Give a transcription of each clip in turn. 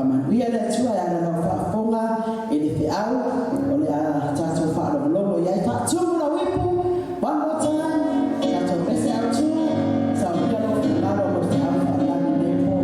whamanuia le atua e ana nau whaafonga e le te au o le a tātou whaalongolongo i ai tātou la wipu one more time tātou mese au tū sa wika no whanaro o te au whaalani le po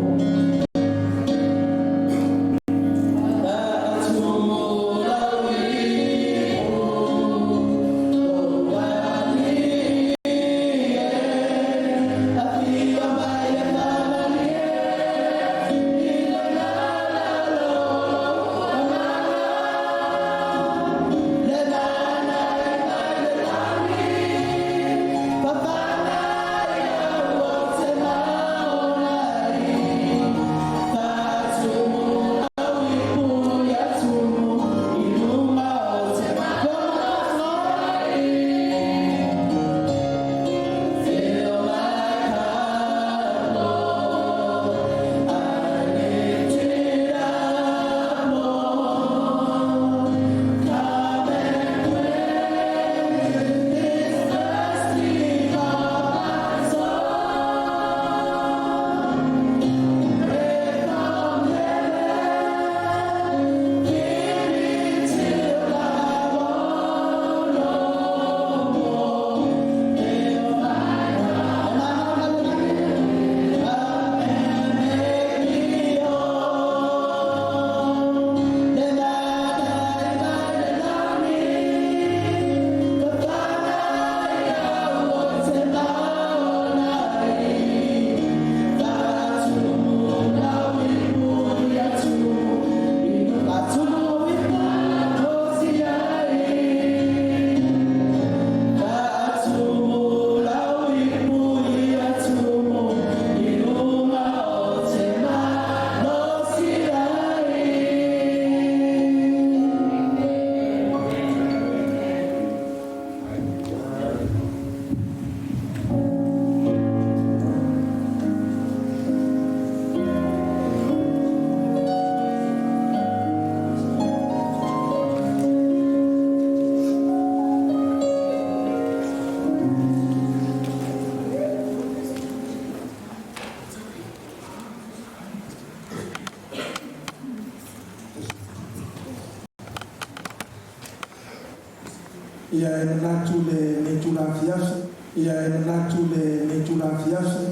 ia e natu le tula fiasi, ia e natu le tula fiasi,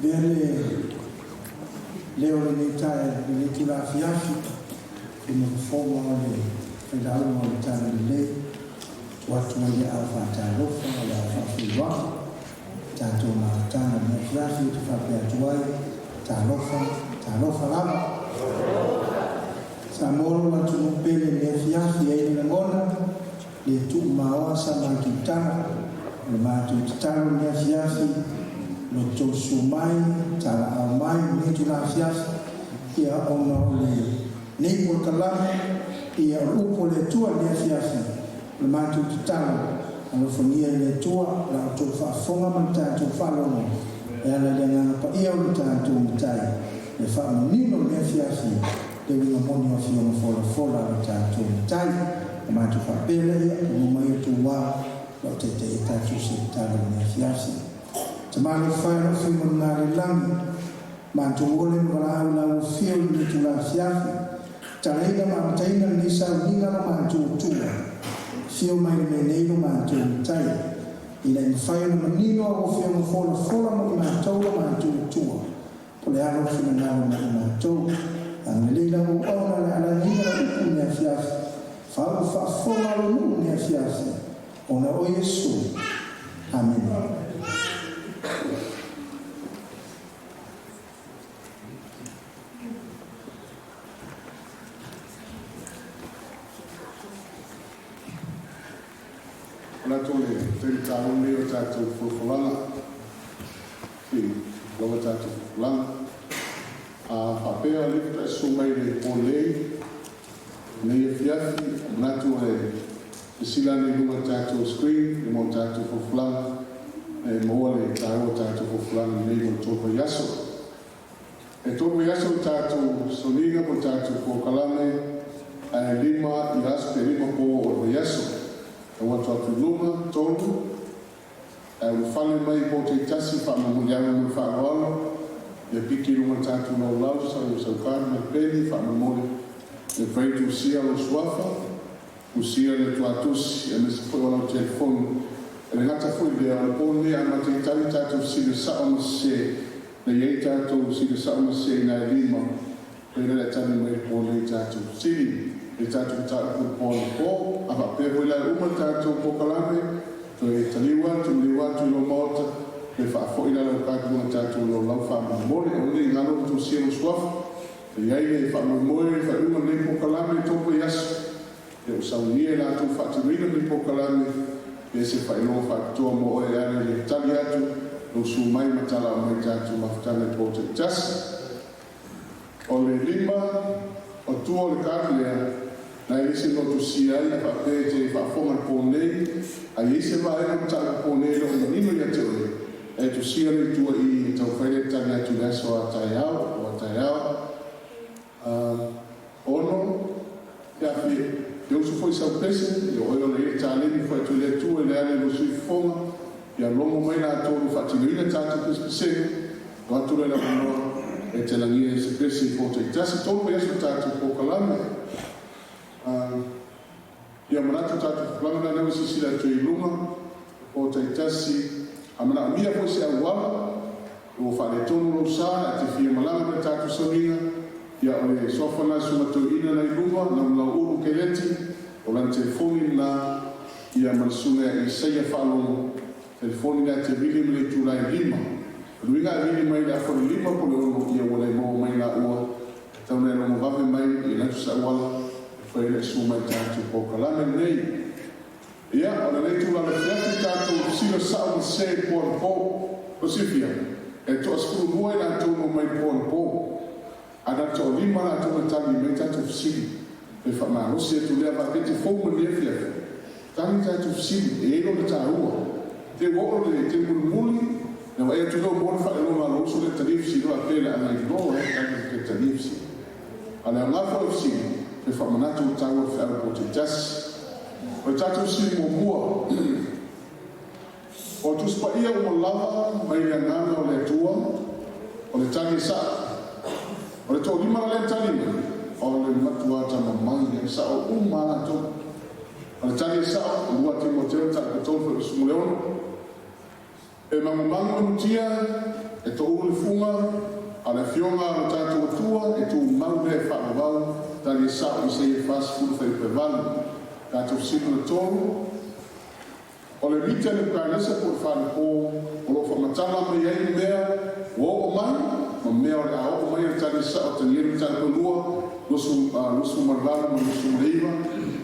vele leo le tae le tula fiasi, e mo fonga le fedau mo le tala le watu na le alfa talofa, le alfa fiwa, tato na tana le fiasi, te whapea tuai, talofa lama. Sa moro na tunupele le fiasi e le ngona, le tu mawa sama kitana le matu talo le fiasi lo to sumai tala amai le tu la fiasi ia ono le nei por kala ia upo le tua le fiasi le matu talo lo fonia le tua la to fa fonga manta to fa lo e ala le ngana pa ia o tanto mtai le fa nino le fiasi le winga moni o fio fola lo tanto mtai ma tu fa bene o mai tu wa lo te ta tu se ta le fiasi te ma lo fa no fi mon na le lang ma tu vole ma la fio ni tu la fiasi ta le ma taina ni sa ni na ma tu fio mai me nei ma tu tai ina in fa no ni no o fio no fola ma tu po le alo fi na ma tu an le la o ala ni na fiasi fa fonga lo nu ne fiasi ona o Yesu amen. Ona tole te tau me o tatu fufulanga ki lo tatu fufulanga a papea lifta sumai le polei nei fiasi natu e silani lunga tatu screen e mo tatu fufulanga e mo le tau tatu fufulanga nei mo toko yaso e toko yaso tatu soninga mo tatu fokalame e lima i aspe lima po o yaso e watu atu lunga tonu e ufale mai po te tasi wha mamuliana mo wha roalo e piki runga tātou lau lau sau kāna me pēni whaamamole e whai tu sia lo suafa tu sia le tuatusi e me se whai walau telefonu e le ngata whai lea o pōne a mate tali tātou sile sao ma se le iei tātou sile sao ma se na e lima e le tani mai pōne tātou sili e tātou tātou pōne pō a pa pēho ila uma tātou pōkalame to e taliwa tu lo mota e whaafo ila lau kātua tātou lo lau whaamamole o le ngalo tu sia lo suafa e iei e whaamamole e whauma ne pōkalame tōpo i asu e o saunia la tu whaatirina ne pōkalame e se whaeloa whaatoa mo o e ane le tali atu lo su mai matala o mai tātou mawhitane pōte tasi o le lima o tua o le kātua na ese no tu sia ai pa pete fa fonga pone ai ese va e ta pone lo nino ya te e tu sia le tu i te fere ta na tu na so ata ya ono ya fi eu so foi sa pese yo o le ta le ni foi tu le tu le ale lo sui fonga ya lo mo mai na to fa ti le ta tu se va tu le la no e te la ni se pese po te tasi to pe so ta tu po kalame ia manatu tātou whanga nau sisi la tui lunga o tai tasi a mana mia po se awala o whare tonu lo sā a te whia malanga na tātou saringa ia o le sofana sumatu ina na ilunga na mlau uru ke leti o lan telefoni na ia mansunga i seia whalonga telefoni na te vili mele tūlai lima ruinga vili mai la whare lima po le ono ia wale mo mai la ua tauna e longo vawe mai i natu sa awala foi le suma tātou pōkalame nei. Ia, o le leitu la le fiati tātou sila sao se pōn pō, o sifia, e to askuru mua na tōno mai pōn pō, ana tō lima na tōno tangi mai tātou fisili, e whamarosi e tu lea whaketi fōma nia fiafi, tangi tātou fisili, e eno le tāua, te wōro le te muli, na wa e tu no mōna whaeloma lo uso le tanifisi loa pēle ana i loa e tangi ke tanifisi. Ana ngafo e fisili, e whamanatu tāua whiara po te tasi. O tātou siri mo mua. O tuspa ia o lava mai le ngana o le tua, o le tangi sa. O le tō lima le tangi, o le matua tama mai e sa o umana tō. O le tangi sa, o lua Timoteo tāka tōwha o sumuleono. E mangumangu mutia, e tō ule funga, a le fionga o tātou tua, e tō maule e whaavau, tani sa o se e fast food fai pe valu ka tu siku le tolu o le mita le kānesa po le whāne pō o lo whamatama me iei mea o o mai ma mea o le a o mai le tani sa o tani eri tani pe lua lusu marvalu ma lusu mreiva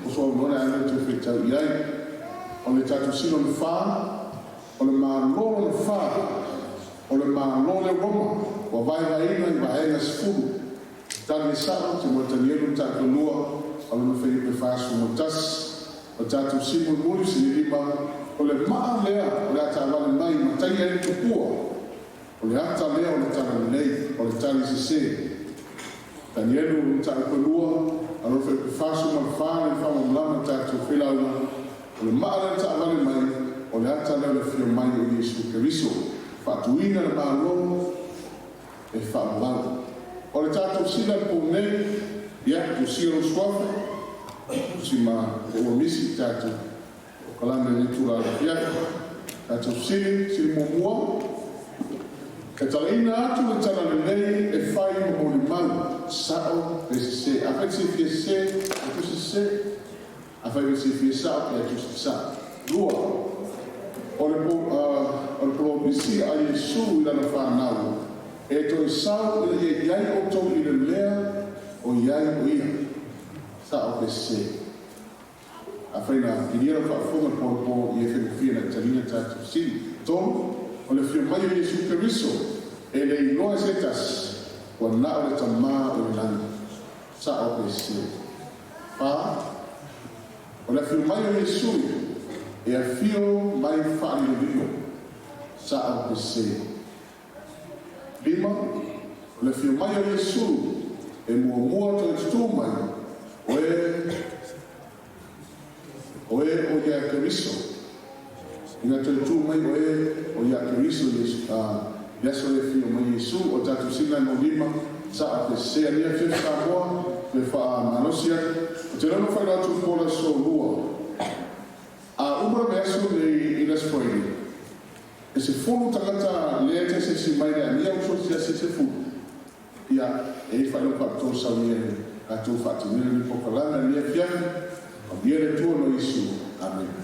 o so au nona ane te whetau iai o le tatu sino le whā o le mālolo le whā o le mālolo le roma o vai vaina i vaenga sifuru tani sao te mo tani elu tātou lua o le Felipe Fasu mo tas o tātou simu muli sini lima o le maa lea o le ata wale mai ma tai eri tupua o le ata lea o le tana nei o le tani sise tani elu tātou lua o le Felipe Fasu ma whāne whama mlama tātou whilauna o le maa lea ata wale mai o le ata lea o le whio mai o Yesu Keriso whatuina le maa lono e whaamlau o le tātou sila pōnei, ia, tu sila uswafa, si ma e ua misi tātou, o kalame ni tūra la fiaka, tātou sili mōmua, e talaina atu e tala le nei e whai mo mōni mau, sao, e se, a whai se fie se, e tu se se, a whai se fie sao, e tu se sa. Rua, o le pō misi a Yesu i lana whanau, e to sao e iai o tau i le lea o iai o ia sa o pe se a whaina i nira whaafonga pōrpo i e whenufia na tarina tātou siri tōnu o le whio mai o Yesu Keriso e le inoa se tas o na o le tamā o le lani sa o pe se wha o le whio mai o Yesu e a whio mai whaani le rio sa o pe se lima, le whio mai o Yesu, e mua to e tū mai, o ia Keriso. Ina to e tū mai o ia Keriso, Yaso le fio mo Yesu o tatu sina no lima sa te se nia fe Samoa pe fa manosia o te lono fa tu pola so lua a umra me aso le ina spoili e se fulu tangata le te se si mai da nia uso se fulu ia e fa no pa to sa nia a tu fa tu ni pokalana nia fia o viene tu no Yesu amen.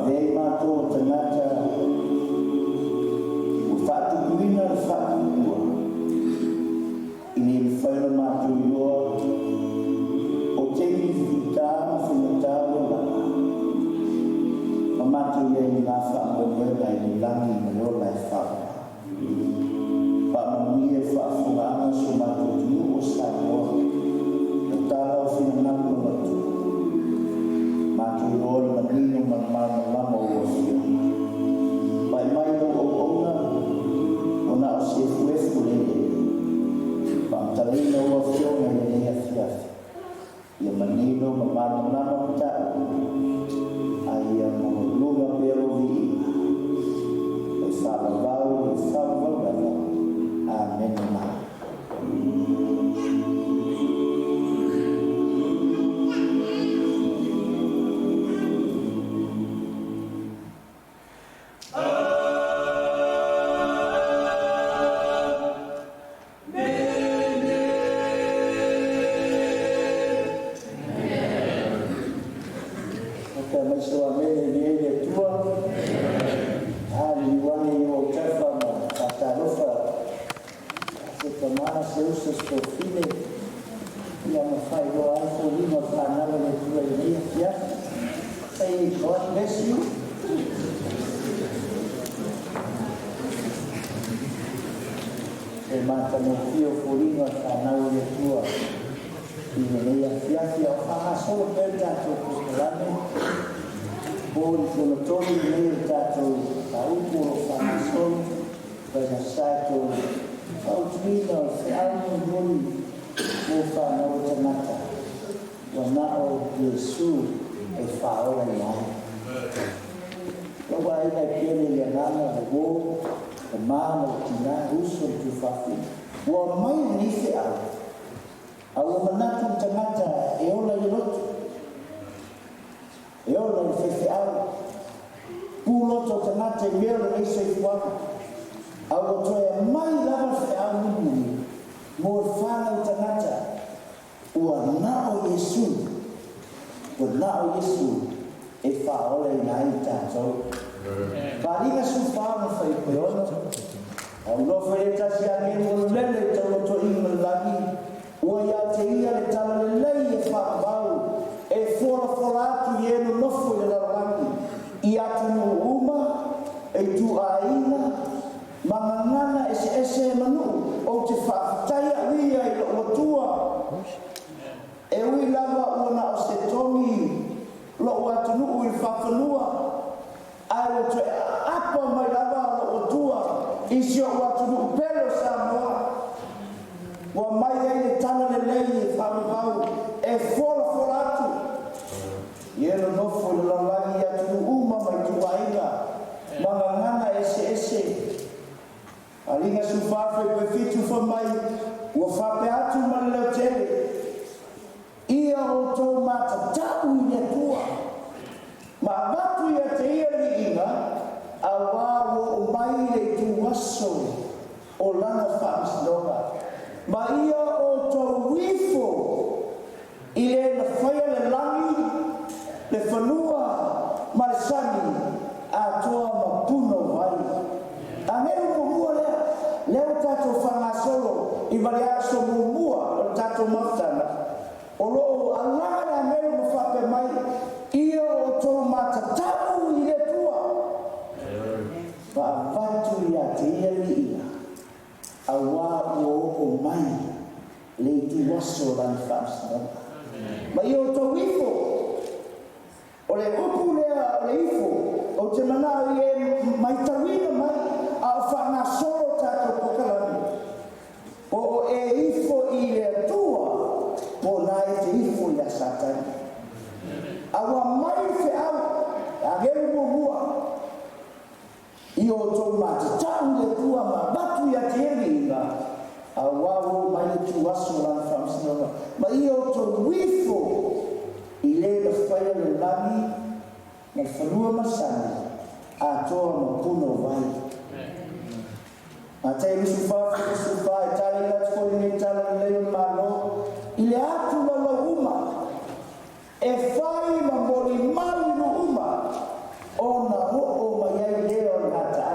vei mātou tangata o whaatukuina le whaatukua ini le whaina mātou iloa o te whita ma whinata o lana ma mātou iei ngā whaamawela i ni langi ma rola e whaama whaamawia whaafunganga so mātou tunu o Samoa o tāra o whinananga matu mātou iloa le manino ma lama o wafia mai no o ona ona o se fuefu lele Talino wa fiona ni ya fiafi ya manino mamano nama mta aya mamulunga pero vi e fala vau e fala vau amen na ona o mai ai leo na ta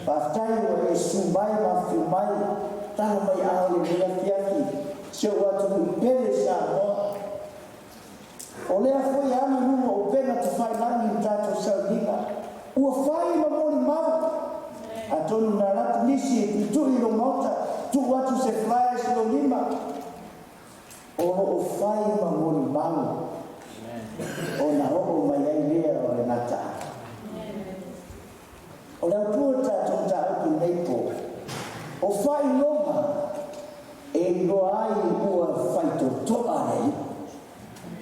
pastai o sumbai ma filmai ta mai au le fiaki se o atu pele sa o le afo ia no o pena te fai nani tato saudina ua fai ma mori mau atonu na latu nisi tu i lo mauta tu atu se fly se lo lima o fai ma mori mau o na o mai ai lea o le nata o le atua tato tato neipo o fai longa e lo ai ua fai to toa rei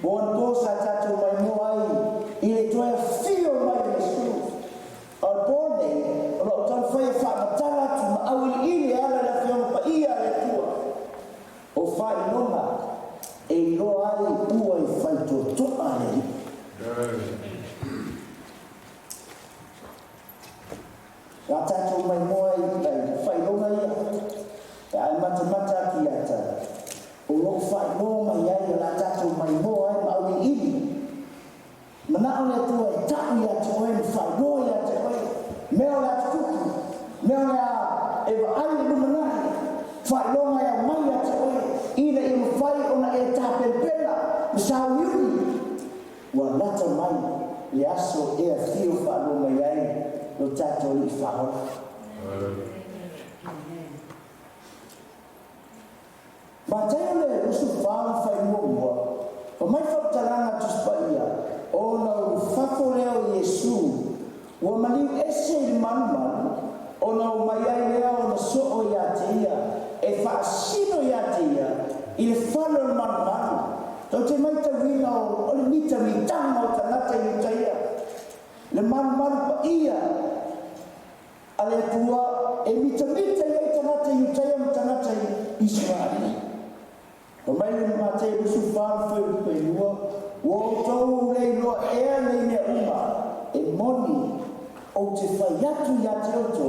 o an posa tato mai mo ai i le toa fio mai le sku o pone o lo tan fai fa matala tu ma au ili ala la fio pa ia le tua o fai longa e lo ai ua i fai to toa rei la tato mai mo ai fai longa ia e ai mata ki ata o lo fai mo mai ai la tato mai mo ai ma au ili mana ole tu e tapu ia te oe fai mo ia te oe meo la tuku meo la e wa ai lumanai fai longa ia mai ia te oe ina i fai ona e tape pena sa yuri wa lata mai le aso e a fio fa longa ai lo tato i fa ma tele usu fa fai mo o mai fa talanga tu spaia ona o fafo leo Yesu o maliu ese i manman ona o mai ai leo ona so o ia te ia e fa sino ia te ia i le falo i manman tau te mai ta wina o le mita mitanga o tanata i ta ia le manman pa ia ale tua e mita ia i tanata i ta ia tanata i Israeli o mai le mate usu fa fe lua o tau le lo e le ne uma e moni o te faiatu ya te oto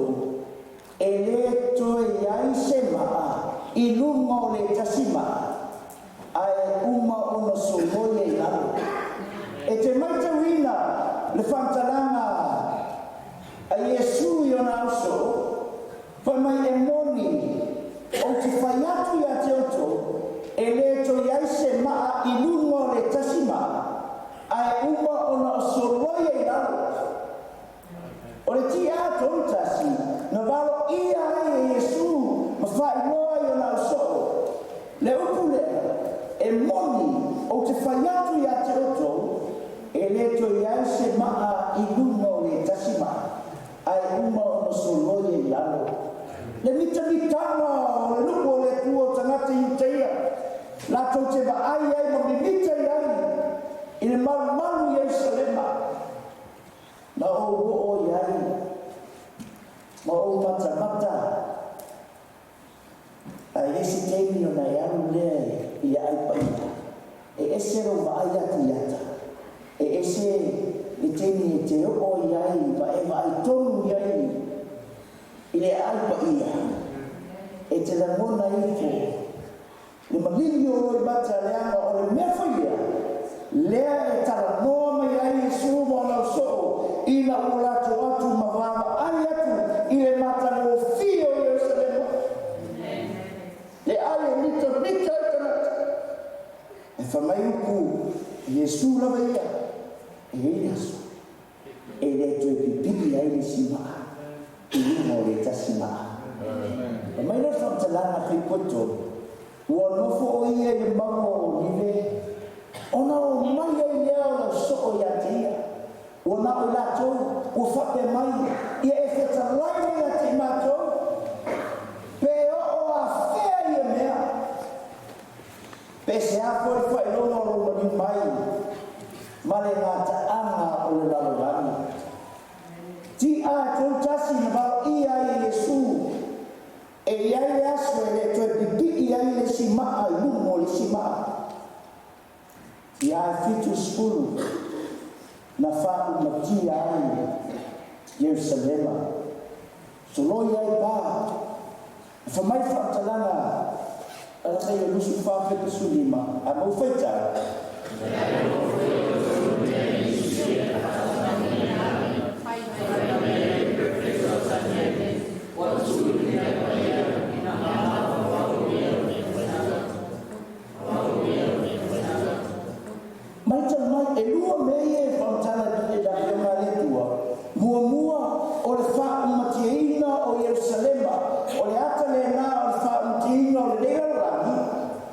e le toi ai se maa i lunga o le tasima ai uma ono somoye i lalo e te maita wina le fantalanga a Yesu i ona aso pa mai e moni o te faiatu ya te oto e le toi ai se maa i lunga o le tasima ai uma ona somoye i lalo o le ti a tontasi na valo ia ai Yesu ma fai loa i ona so le upule e moni o te faiatu ia te oto e le to ia se maa i lunga o le tasima ai uma ona somoye i lalo le mitanga o le lupo o le tuo tangata i teia la tau te va ai ma mimita i ai i le malu i Yerusalema na o iai ma o mata a esi teimi o nai anu lea i ai paia e ese ro va ai ati ata e ese i teimi e te o iai ma e va ai tonu iai i le ai paia e te la mona ifo le malili o roi mata leanga o le mewhaia lea e tala noa mai ai e sumo na so ina ulato atu mawama ai atu i le mata no fio i Yerusalema le ai e mita i kanata e whamai uku Yesu lawa ia e ei aso e le to e pipiki ai le simaa i lima o le tasimaa whamai na whamtalanga ki poto ua nofo o ia i mamo nive ona o mai ai lea o na so o ia te ia ua na o latou ua whape mai ia e whetalai ia te matou pe o a whea ia mea pe se a koe whailonga o mani mai ma le ngā taanga o le lalorani ti a tau tasi na vau ia i Yesu e iai le aso e le toe pipi iai le simaa i lumo le simaa ia e fitu skulu na whau matia ai Yerusalema soloi ai pā whamai whaatalanga ala mai e lusu whawheta sulima a mau whaita e lua mei e whautala e da pionga le tua. Mua o le wha umatiaina o Yerusalema, o le ata le nā o le wha umatiaina o le legarani,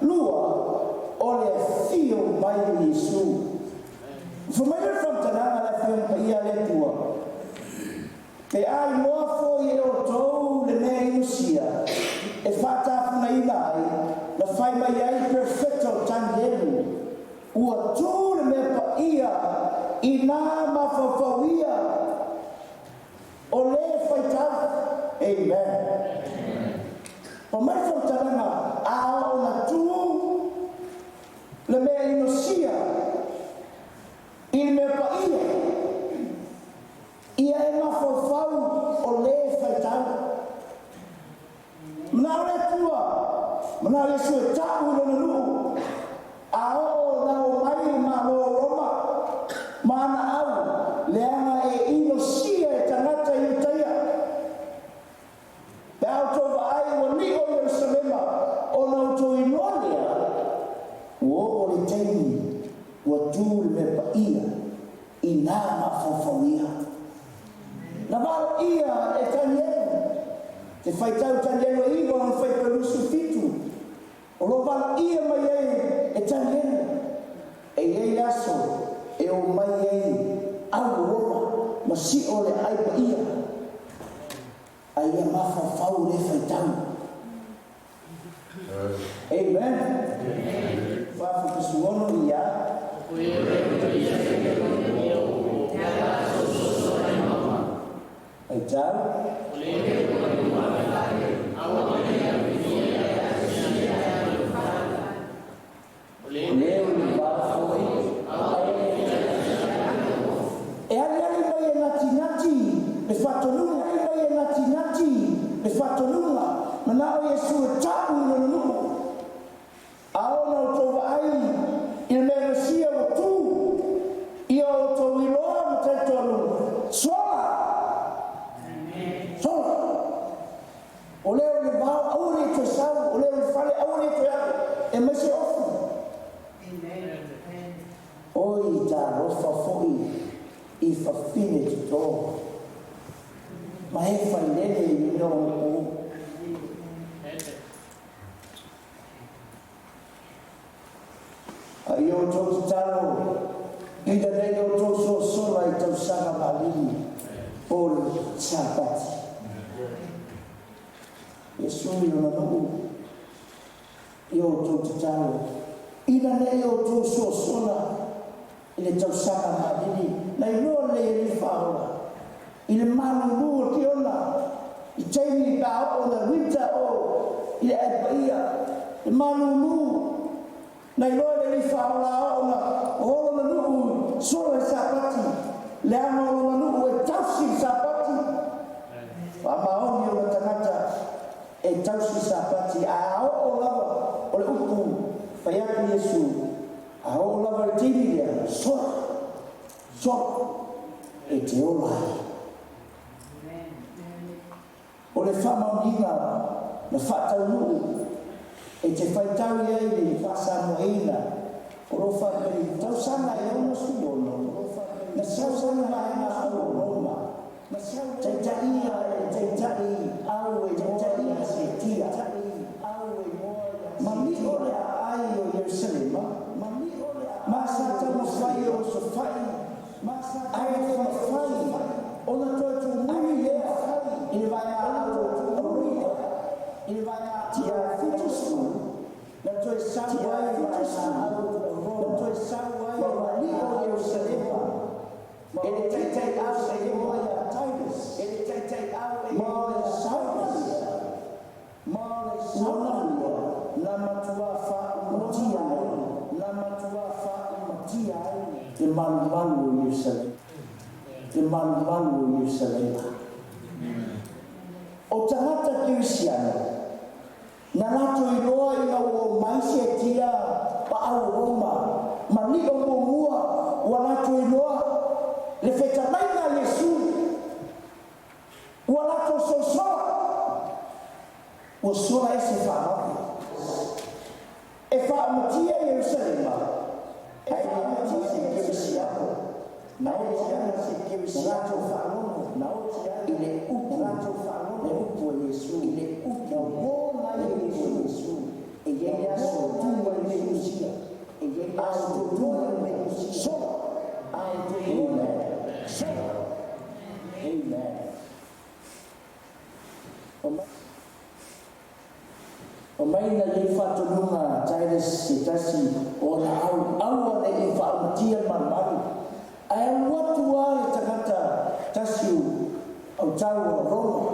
lua o le fio mai o Yesu. Whamaira whamtananga la pionga ia le tua. Pe ai loa fo i o tau le mea inusia, e whatafuna i lai, na whai mai ai perfecto tangelu, ua tū le mea pa ia, i nā mawhawhawia, o le whaitau. Amen. Pa mai whamtananga, a o na tū le mea inusia, i le mea pa ia, ia e mawhawhau o le whaitau. Mana le tua, mana le sue tāu le nuru, a o nao mai ma lo Roma, mana au, le anga e ino sia e tangata i utaia. Pe au tova ai wa ni o Yerusalema, o nau to inoa lea, o le teini, wa tū le me pa ia, i nā mawhawhawia. Na varo ia e tanienu, te whaitau tanienu e iwa an whaiparusu fitu. O lo varo ia mai e tanienu, e ei aso e o mai au Roma, ma si o le aipa ia. Ai ia mawhawhau le whaitau. Amen. Whafu kisuono ia. Ai tau? Leo ni bafo e ali mai nati le fatonunga mai nati le fatonunga mana o Yesu tau no no ao no to vai il merecia o tu io to wiloa mo te tolu sola o leo le vau aure te sau o leo le fale aure te e me se ofu. Oi ta rofa foi I fa fine te tō. Ma he whai lene I no o. A I o tō te taro, I da rei o tō so sola I tau sanga malini, o le sapati. E sui o na nuku, I o tō te taro, I da rei o tō so sola, I le tau sanga malini, na I roa le I whaola, I le manu lua ki ona, I teimi ka o na winter o, I le aipa ia, I manu lua, na I roa le I whaola o na, o holo na nuku, sola sapati, le ana o na nuku e tausi sapati, wa maoni o na tangata, e tausi sapati, a o lava, o le upu, whaiaki Yesu, a o lava le tini lea, sola, e te olai. O le whamaunga na whatau nuu, e te whaitau iei le whasamoeina, o lo whakari tausanga e ona suono, na sausanga na ena au Roma, te taia e te tai au e te taia se tia, ma mi ole a ai o Yerusalema, ma sa tamu whai o so whai, ai e whai, o na toi tu mui lea, I le vai a aurita, I le vai a tia fitusku, na toi sauai vai a na toi sauai vai a Yerusalema, e le teitai au e le moia Titus, e le teitai au e le moia Saulus, na matua wha matia te manu Yerusalem, te manu Yerusalem. O tangata Kirisiano, na nato I roa I na o maise tia pa au Roma, ma li o mua wa nato I roa le whetamai na Yesu, wa nato sosoa, o soa e se whaamaki. E whaamatia Yerusalema, e whaamatia Kirisiano. na o sia se ke sia to fa no na o sia ile upu na to fa no le upu Yesu ile upu mo na Yesu e ye ya so tu wa ile sia e ye ya so tu wa ile sia amen o mai na le fa to nunga taile se tasi o na au le i fa tia mamaru ai watu wa takata tasi au tau Roma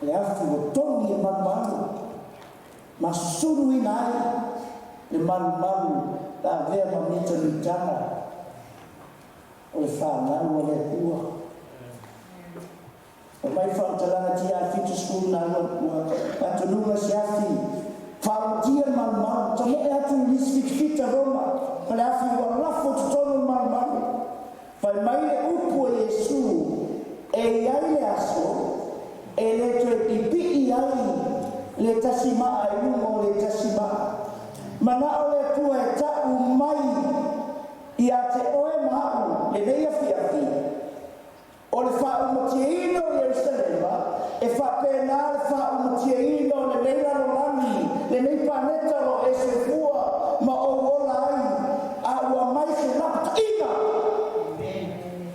le afu o tongi mamaru masuru inai le mamaru la vea mamita mitana o le whanau o le ua o mai whantalanga ti a fitu school na ua patununga si afi whaotia mamau ta me atu lisfitfita Roma ma le afi wa lafo tutono mamau whai mai le upu e Yesu e iai le aso e le tue pipi iai le tasima ai ungo le tasima mana o le tua e tau mai ia te oe mahu le nei afi o le whaumatiaino Yerusalema e whapena le whaumatiaino le nei lalolani le nei panetalo e se fua ma o wola ai a ua mai se lapta ina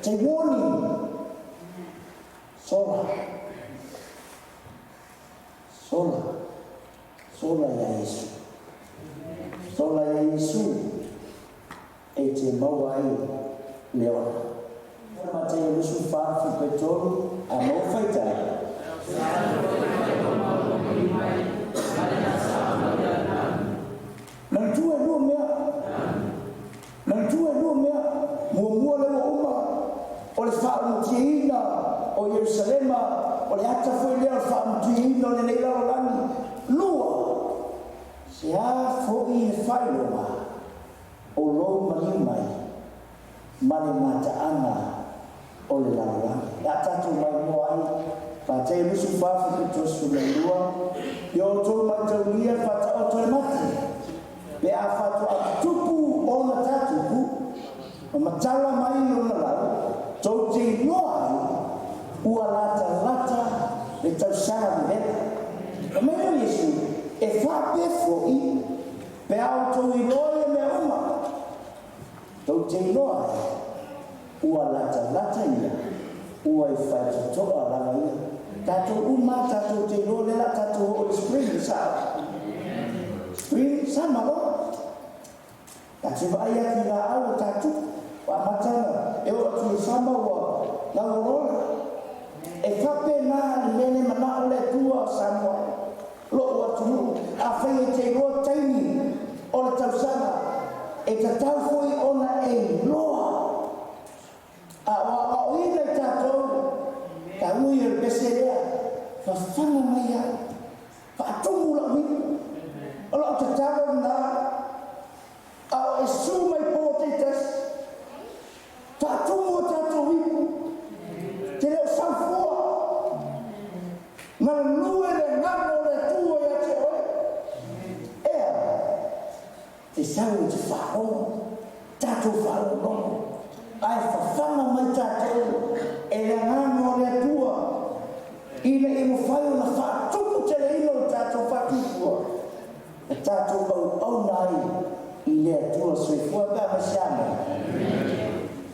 te warning sola ya Yesu sola ya Yesu e te maua ai leona ma te lusu fafu petolo a mo faita nantua no mea mua le uma o le whaamutiina o Yerusalema o le ata foi lea whaamutiina o le nei lalolani lua se a foi le whailoma o lou mani mai mane mataanga o le lalolani a tatu mai mo ai pa te lusu fafu petosu le lua i o tō mataulia whata o tō mati le a whatu a tupu o na tatupu o matala mai o na lau tō te noa ai ua lata le tausara me veta o mea Yesu e whapefo i pe au tō i loe me uma tō te noa ai ua lata ia ua i whaitotoa langa ia tatou uma tatou te loe lela tatou o spring sa spring sama lo tatou vai ati la au tatou wa matana e o tu sama wa la rola e fape na mene mana le tua sama lo wa tu a fai te ro taini o le tausana e tatau foi ona e loa a o ina tatou ka ui e peserea fa fana mai a fa atumu la ui o lo tatau na a o e su mai potetas fa atumu tatou wipu te leo sanfua na lue le ngano le tua ya te oe ea te sau te whaongo tatou whaongo ai whawhanga mai tatou e le ngano le tua i le imo whaio na whatupu te le ino tatou whatupua e tatou au nai i le tua soifua ka masiana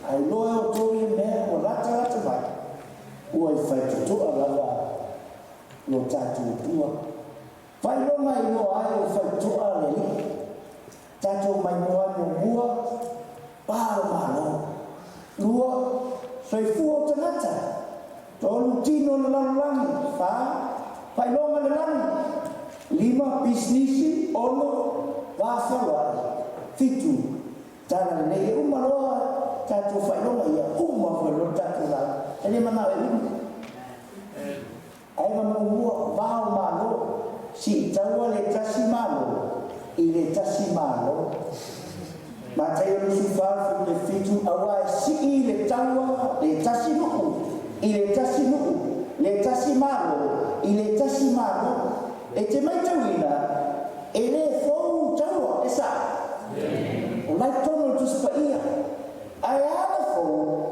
ai loe o tori mea o rata mai ua i whaitutua lawa no tatou tua whailonga i loa ai o whaitua le li tatou mai moa no mua pāo malo lua soifua o tanata tolu tino le lalangi whailonga le langi 5 bisnisi ono whawhawai fitu tana nei umaloa tatou whailonga ia whailonga tatou la ele mana e umu ai mamua vao malo si taua le tasi malo i le tasi malo ma tai o lusu whafu le fitu awa e si i le taua le tasi nuku i le tasi nuku le tasi malo i le tasi malo e te mai tauina e le fou taua e sa o lai tono tuspa ia ai ala fou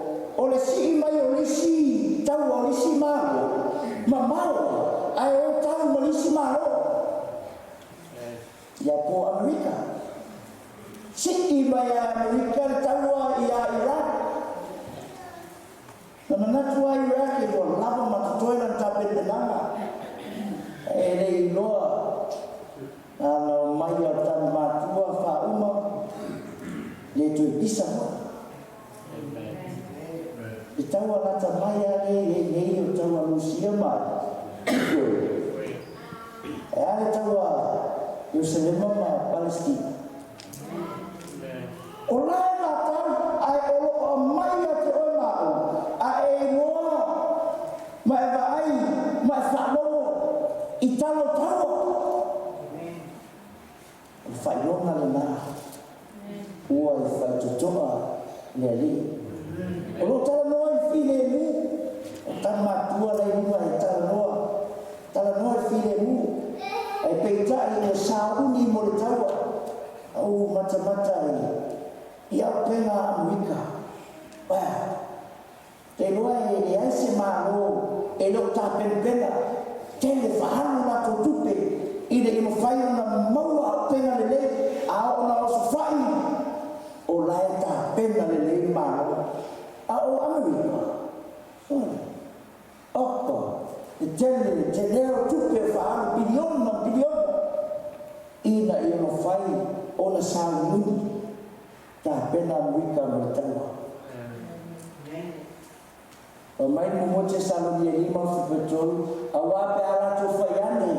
E taua lata mai ale nei o taua Lucia mai. E ale taua Yerusalema ma Palestina. O lai lata ai o mai a te ona o a e noa ma e vai ma e whanongo i talo taua. O whailona le nā. Ua i whaitotoa le ali. O lo tala noa i while mu. O tala matua le mua e tala noa. Tala noa i while mu. Ai peitai o sauni mo le taua. Au mata i au penga Amerika. Te loa e le aise mālo e lo tā penpena. Tele whahanu na to tupe. I le mo whai ona maua au penga le le. A ona o su whai. O lai tā penga le le mālo. A o Amerika. Opa. Te leo tupe whahanu biliona. Ina i ono whai ona sāu nuni. Tā pena Amerika mo taua. O mai mo mo te saloni e lima o whipetolu, a wape ala to whaiane.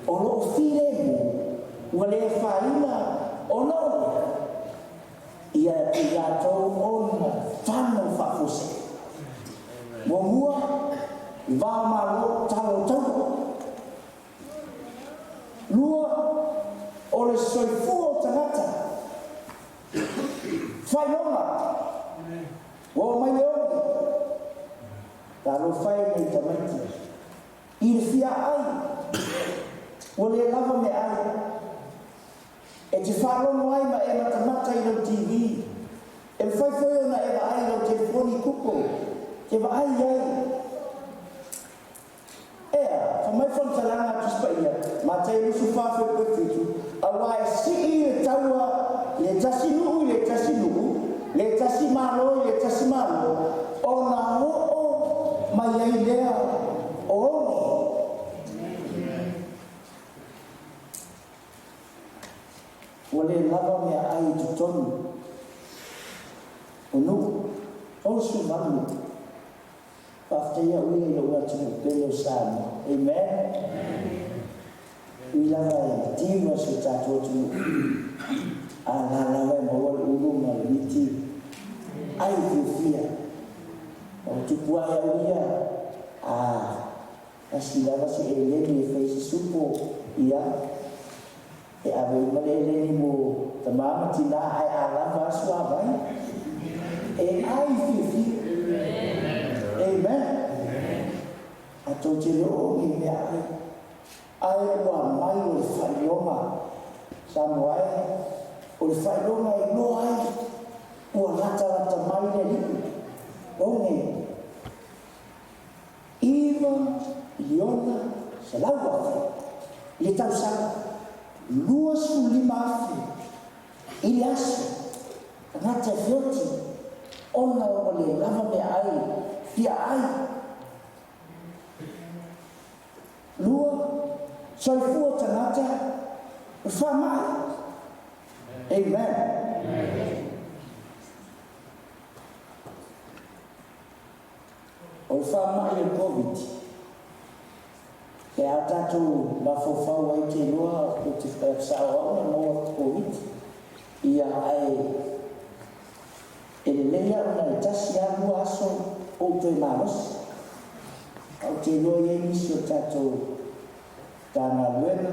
O lo whire mo, ua le whaina, o no. Ia i atou ona, whano whakose. Mo mua, i wao malo talo tau. Lua, o le soifua o tangata. Whainonga. O mai leoni. Talo whai nei tamaiti. I le fia ai. O le lava me ai. E te whalono ai ma e matamata i lau TV. E whai ona e wa ai lau telefoni kuko. Te wa ai ai. Ea, whamai whantalanga tuspa ia. Ma te ilusu whawhi koe whitu. A wae si i le taua le tasi nuu, le tasi nuu. Le tasi malo, le tasi malo. O na o mai ai lea o oni. O le lava mea ai tutonu. O nu, o su malu. Pafteia ui e ua tunu pelo sana. Amen. Ui lava e tima se tato tunu. A la lava e maua le ulu ma le miti. Ai fia. O tupua e uia. Asi lava se e leni e feisi supo. Ia. E ave umale e leni mo tamama tina ai a lava asu avai. E ai fia. Amen. A tau te loo i mea ai. Ai ua mai o le whailonga. Samoai. O le whailonga i no ai. Ua lata mai le liku. Onge. Iwa, Iona, se laua whai. Le tau sanga. Lua su lima afi. I le asu. Ngata fioti. Ona o le lava me ai. Fia ai. Lua. Soifua tangata. Whamai. Amen. O whamai e COVID. E a tātou la fofau ai te lua o te whaksao au na moa COVID. Ia ai e le lea una e tasi alu aso o te maros. Au te lua i nisi o tātou tāna luena.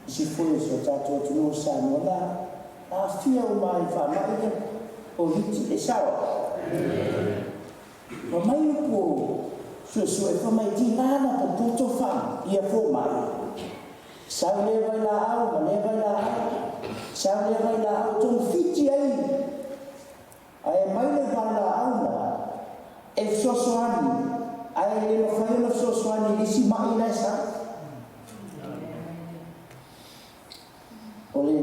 Si foi so tātou tunu sa mona. A fia o mai whamai o hiti e sawa. Ma mai po so e whamai ti nana po puto wham ia fo mai. Sau le vai la au, ma le vai la au. Sau le vai la au tonu fiti ai. Ai mai le vai la au na. E sosoani. Ai le no whai no sosoani lisi mai na sa. Ole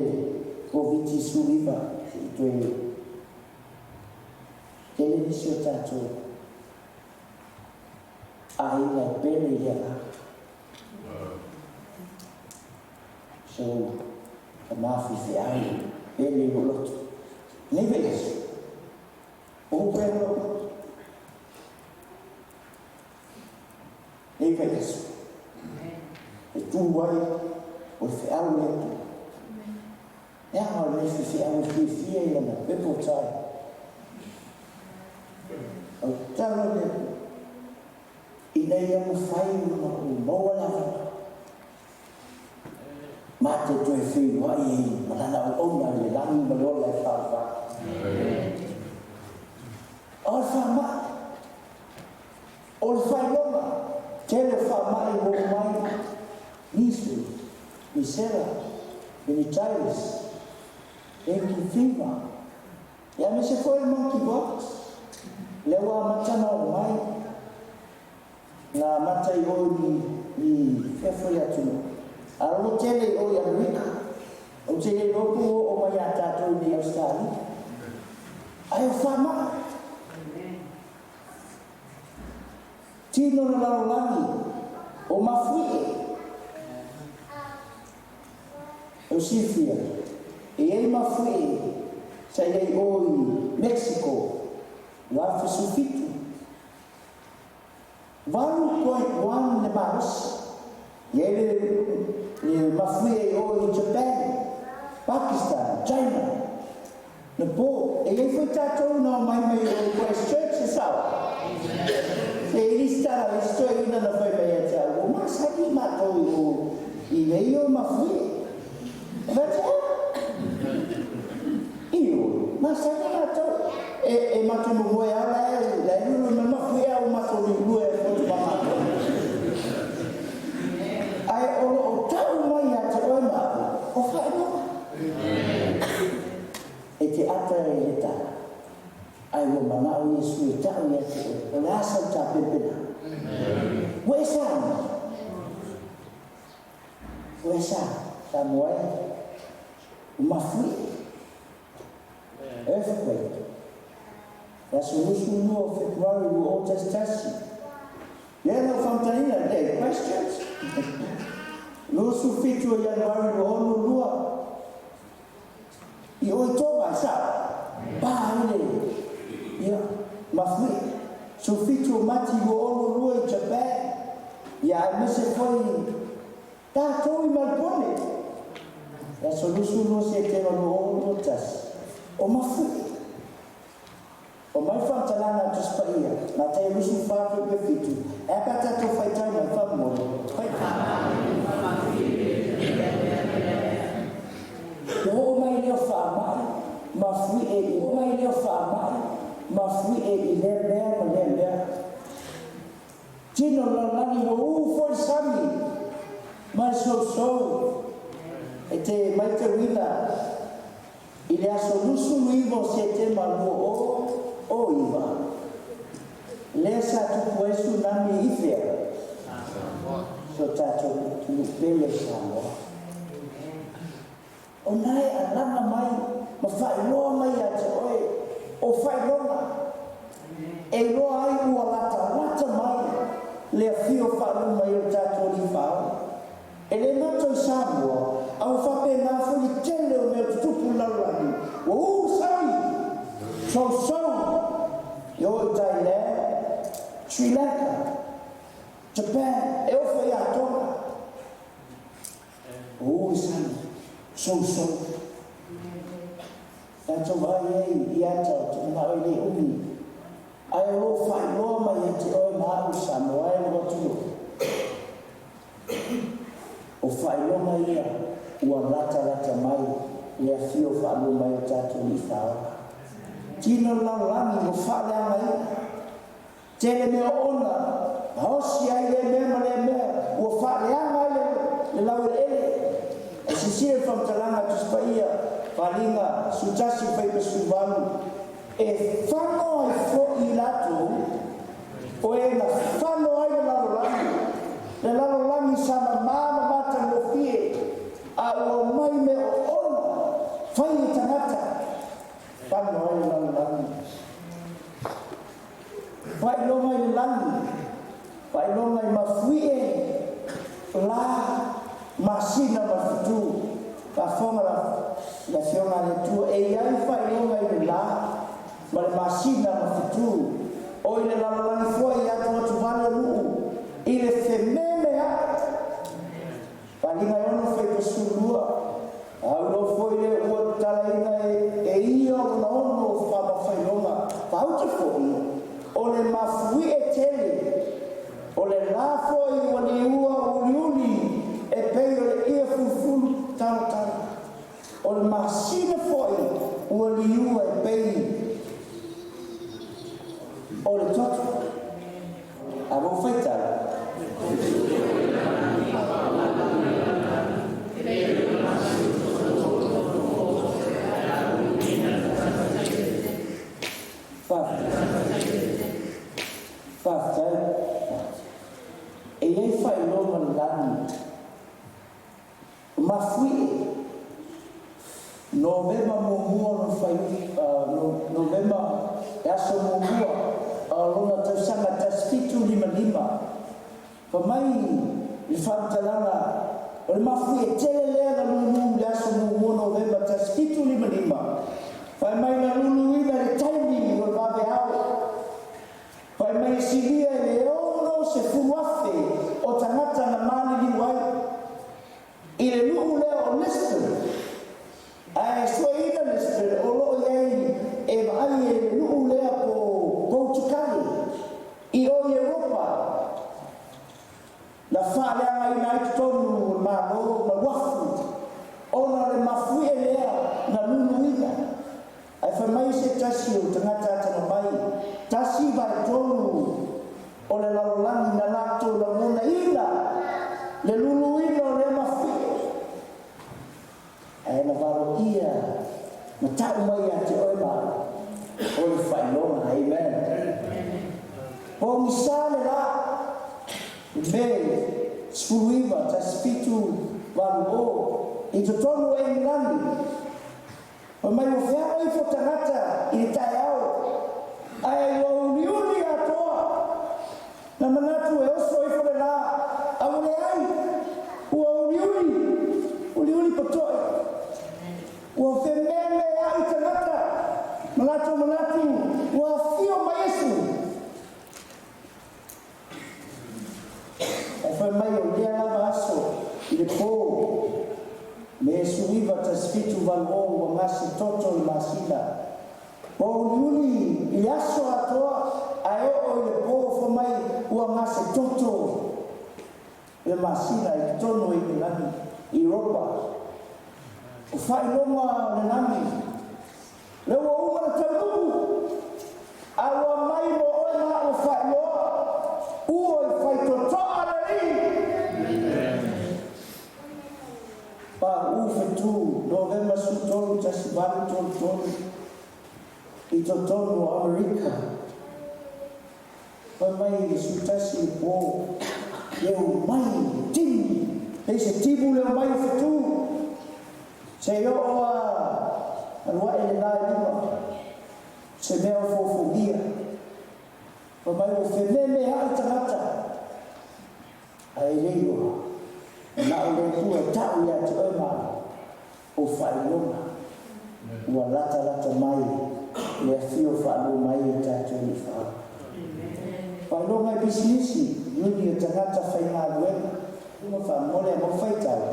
COVID suriva to televisio tato ai la pele ya so ma fi ai pele lo neves o pero e fez e tu vai o fe au le e a le se au fia e na pe po tsai o talo le i nei a fai no mo la ma te tu e fi vai ma na o na le la mi mo la fa o fa ma o fa no Tele fa mai mo mai nisu ni sera ni Charles ki fiva ya me se foi monkey box lewa matana o mai na mata i o ni fefo ya tu alo tele o ya rika o tele o ko o mai ata to ni Australia ai fa mai tino na laulani o mafui o sifia e ele mafui sai dai oi Mexico la fusufitu 1.1 de maus e ele mafui oi Japan Pakistan China no po e ele foi tato no mai o Christchurch sawa Elista story na na foi bem até o mas aqui matou o e veio uma fui eu mas aqui matou e matou no boi lá no uma fui o matou no boi foi matou ai o tal mai até o matou o fai não e te atareta ai o manau Yesu e tau ia te o rasa o ta pepena wesa samuai o mafui earthquake la solution no February o Old Testament no fontanina de questions no sufficio January o ono lua i o toba sa ba ile ya mafui sufficio mati o ono lua i Japan ya me se foi ta toi malpone la solution no se te no ono tas o mafui o mai fantalana tu spaia na te lusu fa pe fitu e pata to fai tai na fa mo fai o mai le fa mai mafui e o mai le fa mai mafui e le tino la lani o foi sami ma so e te mai te wina il a solusu vivo se te malu o iva lesa tu puesu nami ifea so tato tu bele samo o nai alana mai ma fai loa mai ate oe o fai loa e loa ai ua lata mai le fio falu mai o tato li fao e le nato i Samoa au fape na fuli tele o me tupu laulani o sami so yo Thailand Sri Lanka Japan e o foi a toga o sami so tanto vai e ata tu na ele umi ai o fai lo mai te o na Samoa e o tu o fai lo mai ua lata mai le fio falu mai o tatu ni fao tino laulani o fale mai tele me ona hosi ai le me o fale mai le lau ele e si sia from talanga tu spaia palinga sutasi fai pesuvalu e fano ai fo i latu o e na fano ai le laulani sama mama mata mo fie a o mai me o ona fai tangata fano ai laulani fai lo mai lani fai lo mai mafui la masina mafutu ka fonga la fiona le tu e ai fai lo mai la ma masina tu o ile la la foi ya tu vale lu ile fememe ya palinga yono foi pesulua au lo foi le o talaina e io no no fa ma foi longa pauta foi o le mafui e tele o le la foi o le ua uliuli e pei o le ia fulfulu tau o le masina foi o le ua e pei o le toto a vo feita Fafta e ai fai longa lani ma fui novemba mua no fai novemba e aso mua lona tausanga taspitu lima pa mai i whantalanga o le mafui e tele lea na lulu le aso mua novemba taspitu lima fai mai na lulu ina le taimi o le vape au fai mai silia e le ono se fuafe o tangata na mali li wai i le lulu lea o Lisbon ai sua ina Lisbon o lo iei e mai e le lulu lea po Portugal i o Europa la whaleanga i nai tonu ma wafu ona le mafui e lea na lulu ina ai fa mai se tasi o tangata tana mai tasi vai tonu o le lalolani na lato la mona ina le lulu ina o le mafui ai na varo ia ma tau mai ati oi ma o le fai longa amen o misale la me spuiva taspitu valo i to tonu e ngani o mai o fea i fo tangata i tai au ai o uniuni atoa na manatu e oso i fo le la au le ai ua uniuni patoi ua fememe ai tangata manatu ua fio maesu e fai mai o lea lava aso i le pō me suiva taspitu valo o ngasi toto i masina o uniuni i aso atoa ai o i le pō fo mai ua ngasi toto i masina i tono i nani i Europa o fai longa le nani le ua uma na taunuku a ua mai mo ona o fai loa ua i fai totoa le ri pa ufe tu novemba su tolu tasibali tolu i totonu Amerika pa mai su tasi po leo mai tini e se tibu leo mai ufe tu se yo oa alua ele lai lima se mea fofobia pa mai ufe meme hai tangata ai leio na o le tua tau ia te oima o whailonga ua lata mai le fio whaalu mai e tātou ni whao whailonga i bisinisi nuni o tangata whainga luenga uma whaamole a mo whaitau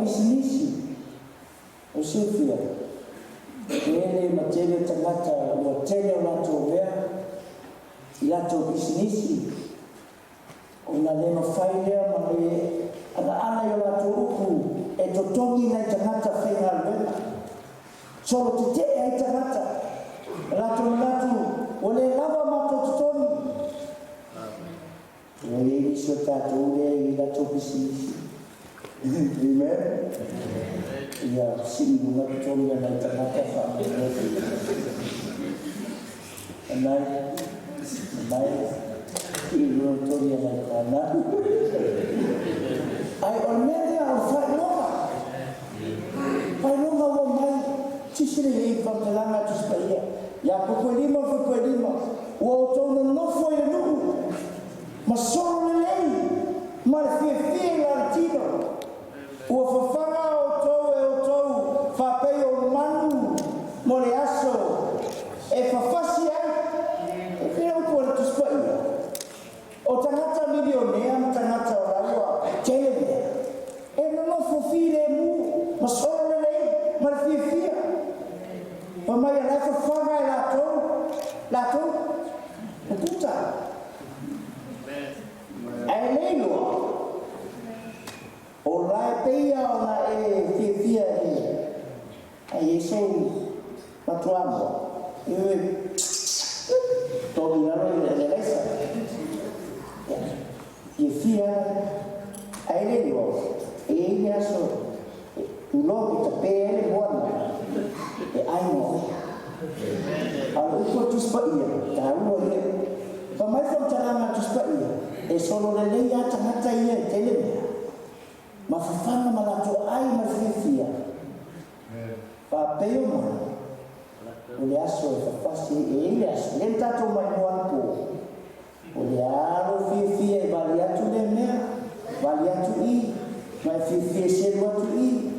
bisinisi o Silvia ele matele tangata o tele o lato vea i lato bisinisi o na lema failea ma le ana i o lato uku e totongi na i tangata whainga luenga solo te te ai tangata lato o le lava mato totongi o le iso tato ule i lato bisinisi Amen. Ya, sini bunga kecil yang naik tengah sama. Naik, ibu kecil yang naik tanah. Ay, mal fie la tino o fafanga o tou fa pe o manu mo le aso e fafasi ai e o por tu spai o tangata milionea mo tangata o lawa chele e no fofile mu ma solo le mal fie o mai la fafanga la tou o puta ai lelo o lai peia o na e fia ai so patuamo todo na le lesa e fia ai lelo e ia so tu lo que te pele buona e ai no al uko tu spaia ta uno e pa mai fa tana tu spaia e solo le lei ata mata ia tele ma fafana malato ai ma fifia fa peo mo o le aso e fafasi e ile aso le tato mai moapo o le aro fifia e vali atu le mea vali atu i ma fifia se atu i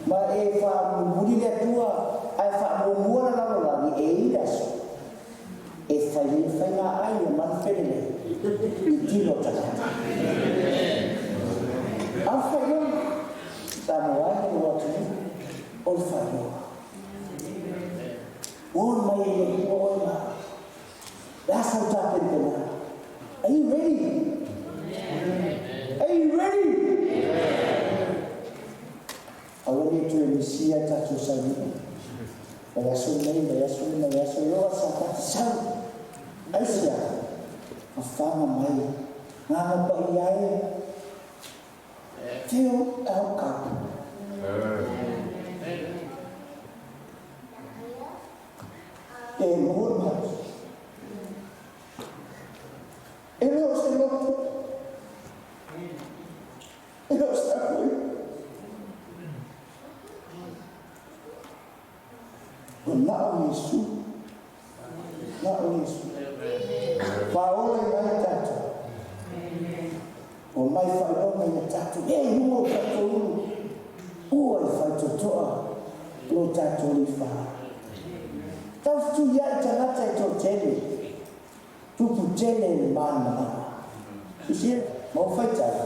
ma e fa muri le atua ai fa mua la la e ile aso e fai na ai o man fele i tilo tata alfa yo samoa ni watu olfa yo on mai o na that's how to happen to are you ready I want you to initiate that to say ya so yo sa sa asia afama mai na pa iai teo au ka e morma elo se lo sta qui not only Paola mai tatu o mai fai mai tatu e no tatu o fai totoa lo tatu li fa tu ya tanata to tele tu putele mana isi mo fai tatu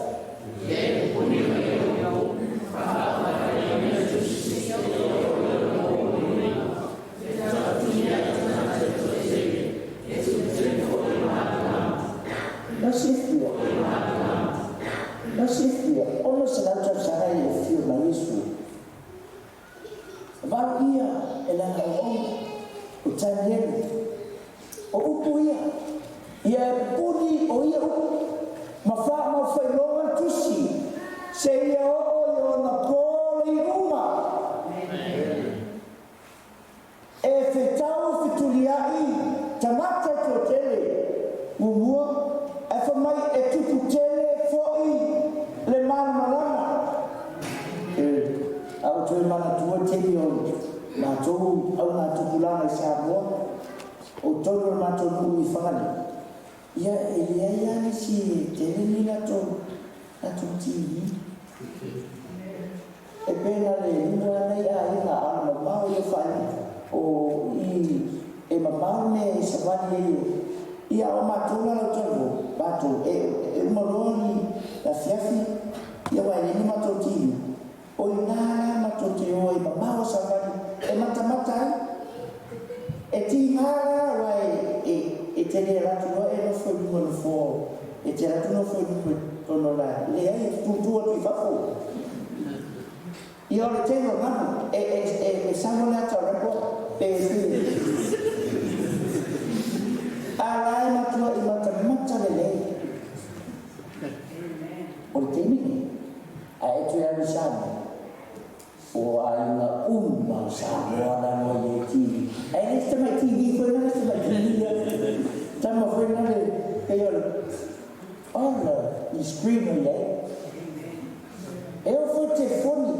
Nasifia, ono senata sarai e fio na Yesu. Vau ia e la o tanielu. O upu ia. Ia puni o ia upu. Ma fai longa tusi. Se ia o na pole i uma. E fetau fituliai. Tamata to tele. Mumua. E fa mai e tupu tele foi. Le malama au tu mana tua tele o na tu au na tu pulana sa mo o todo na tu mi fangani ia ia ni si tele ni na tu ti e pena le mo na ia ina ana ma o fa o e ma ne sa va ni ia o ma tu na tu ba tu e moroni la fiafi ia wa ni ma tu ti o ina ma tu ti o ma ma sa va e mata e ti ngara wa e te le la tu e no foi no fo e te la tu no foi no la le ai tu tu fa fo io le tengo mano e sanno la tua repo e alai ma tu i mata le o te mini a e tu e risano o ai una sa guarda no ye ti e resta mai ti di foi na sta mai tamo foi na le e io alla i scrivo le e o foi telefoni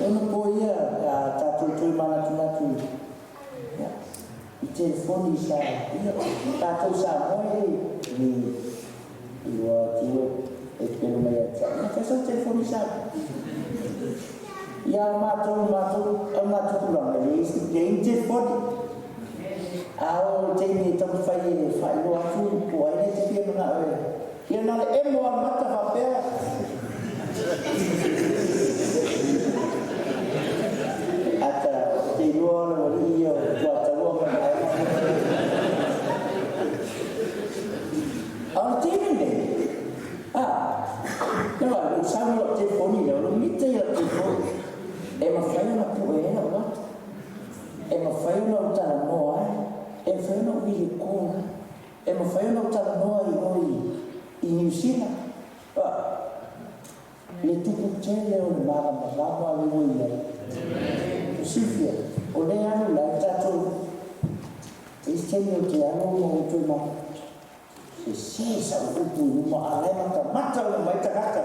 eu não podia tá tudo mana tu o telefone já tá tudo sabe Iwa tiu e pelo mai ata. Na kasa telefoni sa. Ya matou pulang ni game telefoni. Au teni tam fai lo atu ko ai te pia na e. Ia na e mo mata fa pe. Ata te lo na io tua ta lo ma ai. Au teni ne. Kalau usang lo telefoni lo mite ya telefoni. Ma fai na pu e na wa. Ma fai na ta no ai. E fai no vi ko e mo fai no ta no i New Zealand le tupu tele o mara mara le mo ia sifia o le anu la tato e tele o te anu mo tu ma se sa o tu mo ale mata o mai ta kata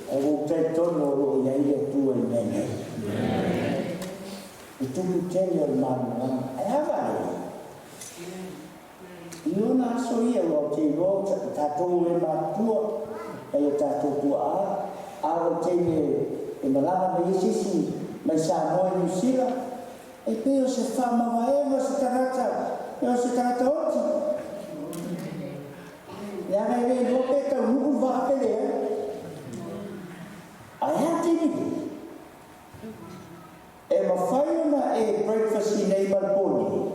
o te tono o ia ia tu e mene itu tele o mara Io na so ia lo te lo tato e matua e tato tua a te e malama me sisi me sa mo ni sila e pe o se fa ma vai mo se tarata oti ya me ve lo pe ta u va pe le a te ni e ma fai na e breakfast in a balcony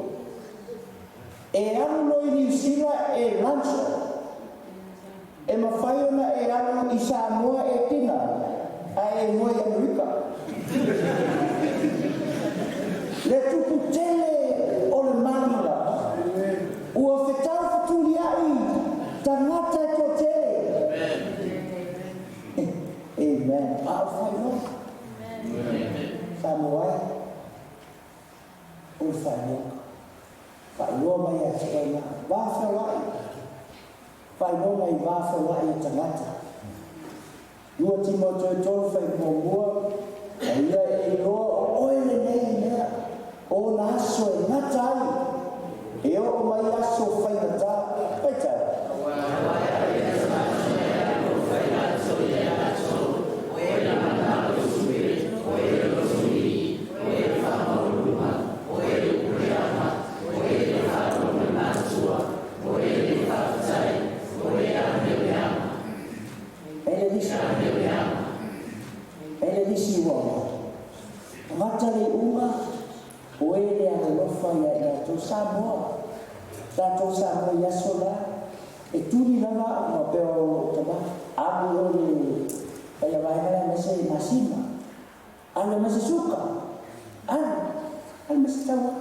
e anu no i New Zealand e lancha e ma fai ona e anu i Samoa e tina a e moi Amerika le tupu tele o le manila ua whetau whatuli ai tangata e to tele amen a o fai no Samoa o fai no Whailua mai a te ena, wāwhawai. Whailua mai wāwhawai e tangata. Lua Timoto e tolu whai mōmua, a ia e loa o oele nei mea, o na aso e ngata ai. E o mai aso whai na tā, pai tai. Matare uma oele a lofa ya to Samoa tato Samoa ya sola e tuli lava no pero tama abu ole ela vai na mese masima ana mese suka ana mese tawa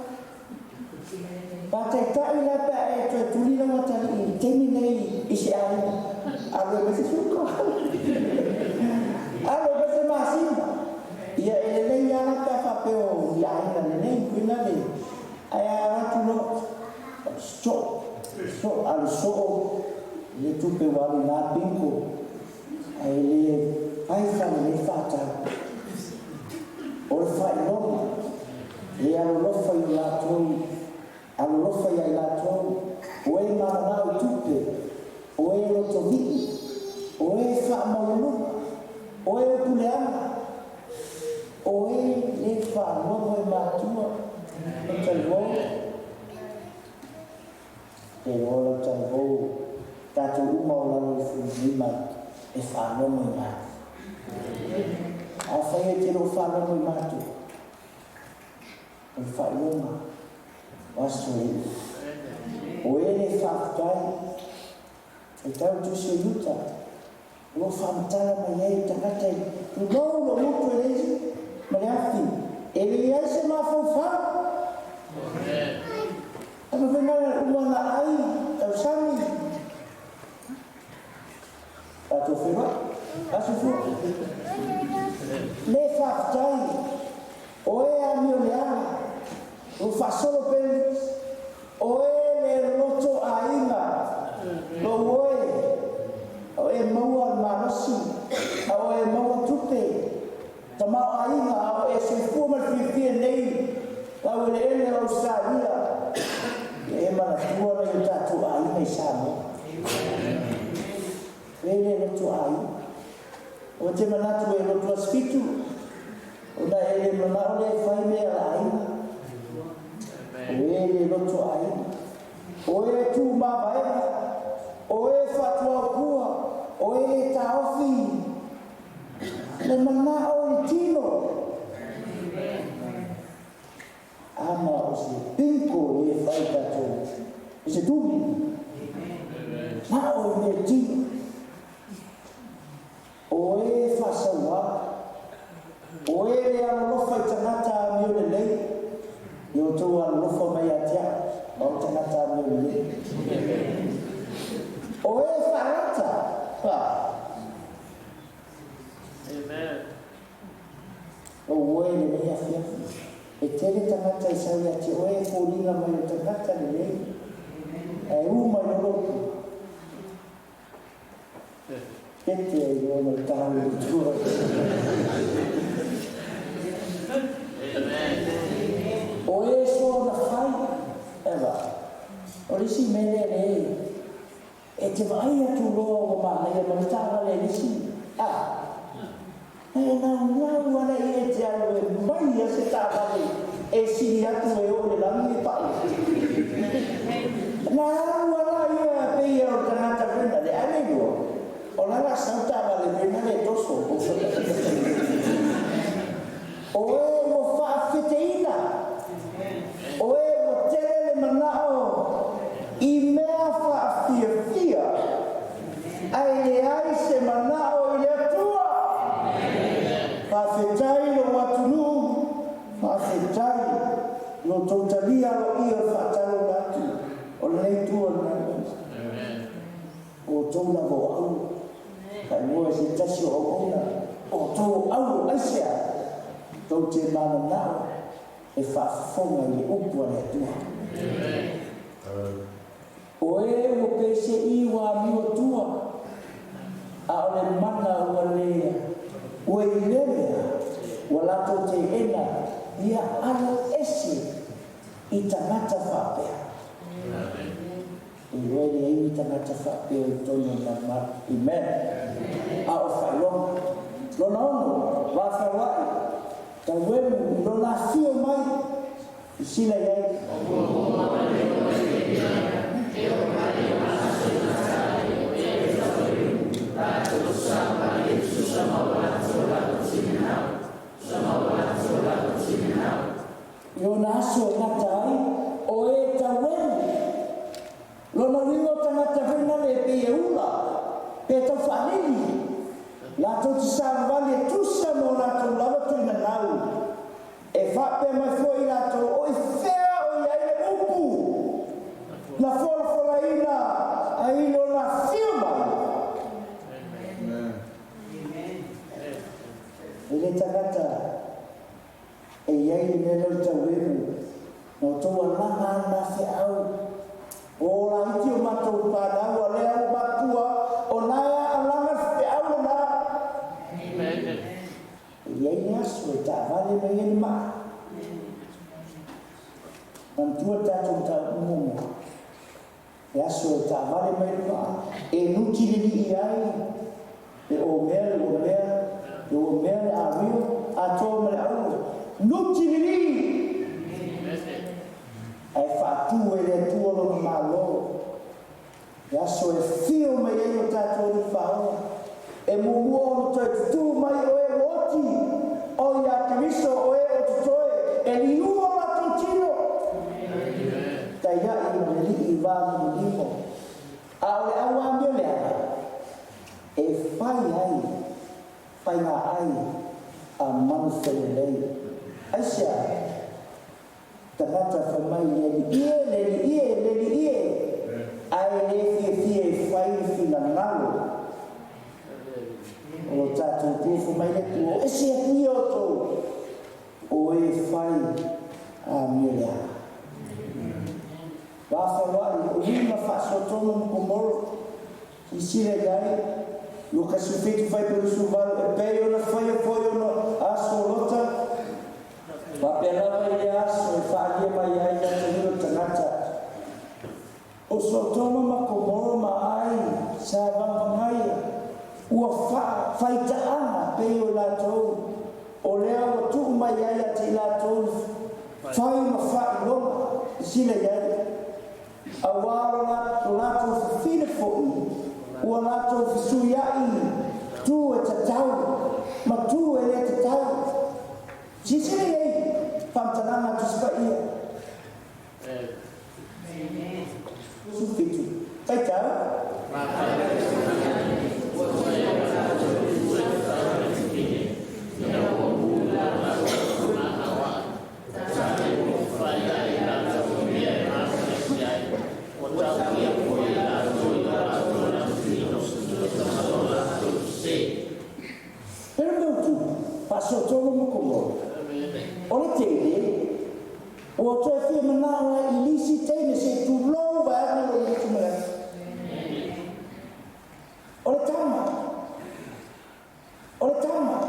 pate ta ila pa e to tuli lava tali temi nei isi ana mese suka ana mese masima ia ele nei ala ta fa peo ia ina nei kuina le ai atu no so al so le tupe wali na pinko ai le ai fa le fata o fa no e alo lo fa la toi alo lo fa la toi o e ma na tupe o e lo to vi o e fa mo no o e kuleana o e le fa no e matua e talvo e ora talvo tato uma o lalo fumima e fa no e ma a fa e te lo fa no e matu e fa loma waso o e le fa tai e tau tu se luta lo fa mtala mai e takata tu lo mutu e Mariafi, ele ia se mafofa. Apa benar umana ai tau sami. Tato fema, asufu. Le faktai. Oe amiolea. O fasolo pelis. Oe le roto ainga. Lo oe. Oe maua marosi. Oe maua tupe. Tama ainga o e se fuma fifia nei la ele Australia e mana tua na tatu ainga Samoa te manatu e lo tua spitu. Ona ele mana ole fai me ai. Ele lo tua ai. Oe tu ma vai. Oe fatua kua. Oe ta ofi. Le mana o tino. Ama o se pinko e fai tato. E se tubi. Ma o me tino. Oe fasawa. Oe le alofa i tangata mio le lei. Io tu alofa mai atia. O tangata mio le lei. Oe farata. Amen. Oe le lei afia. E tele tangata i sawi ati. Oe fōlinga mai o tangata le lei. E uma i lolo. Kete e i lolo tāu i tua. Oe so na fai. Eva. O risi mele le. E te vai atu loa o mana i a manitara le risi. E ngau ana i e te alo e mai a se tāwale. E sini atu e o le langi e pai. Ngau ana i a peia o tangata wena le alegoa. O nara sauta le wena le toso. Oe o whaafeteina. Oe o tele le manao. I mea whaafia. Ai le ai se manao i le atua. Whaafetai lo watunu. Whaafetai lo tautalia lo ia whaatalo natu. O nei tua natu. O tōna vo au. Kai moe se tasi o ona. O tō au aisia. Tō te mana nao. E whaafonga i upua le tua. O e o pese iwa mi o tua. A o le mana ua lea. Ua i lea. Ua lato te ena. Ia ano esi. I tangata whapea. I roere i tangata whapea i tono na mar. Amen. A o whailonga. Lona ono. Wa whawai. Ta wemu. Lona fio mai. I sila iai. Yo naso ngatai o e tawen lo na ringo tangata vena le pe ula pe to famili la to sa vale tusa mo la to lava to na nau e fa pe ma foi la to o fea o ia le upu la fola ina ai lo la firma. Ele tangata e iai le leo taueru no toa langa na se au o la iti o matou pānau a lea o matua o naia a langa se au na e iai ne aso e ta vale mai eni maa mantua tatou ta umumu e aso e ta vale mai eni maa e nuti le ni iai e o mea le o mea e o mea le a rio a toa me le au nuti ni ai fatu e le tua lo malo ya so e fio me e o tato ni fao e mumu o to tu mai o e woti o ya kristo o e o toe e ni uo la totino ta ya i me i va ni limo a o awa me le e fai na ai a manu se le Aisha, tangata whamai le ie, ai le fie whai whina ngalo. O tātou tū whamai le tū, e se pui o tō, o e whai a mea. Wāwhawai, o hima whaso tōna mko moro, i sire gai, luka sufetu whai peru suvaru, e pei ona whai a whai ona aso rota, Wapela mai aso e whaalia mai ai na te hiro tangata. O sotono makomoro ma ai sa wampangai ua whaitaanga lātou. O lea o tu mai ai ati lātou. Whai ma whai longa. Sila iai. A wāro lātou whiwhine fōi. Ua lātou whisui ai. Tu e tatau. Ma tu e le tatau. Sisila iai. Whamtananga tu sipa ia. Sufitu. Kai tau? Pero não tu, passou todo mundo como. Olha tele, o outro é filho não é ilícito, nem se tu louva, não é isso mesmo. Olha tama,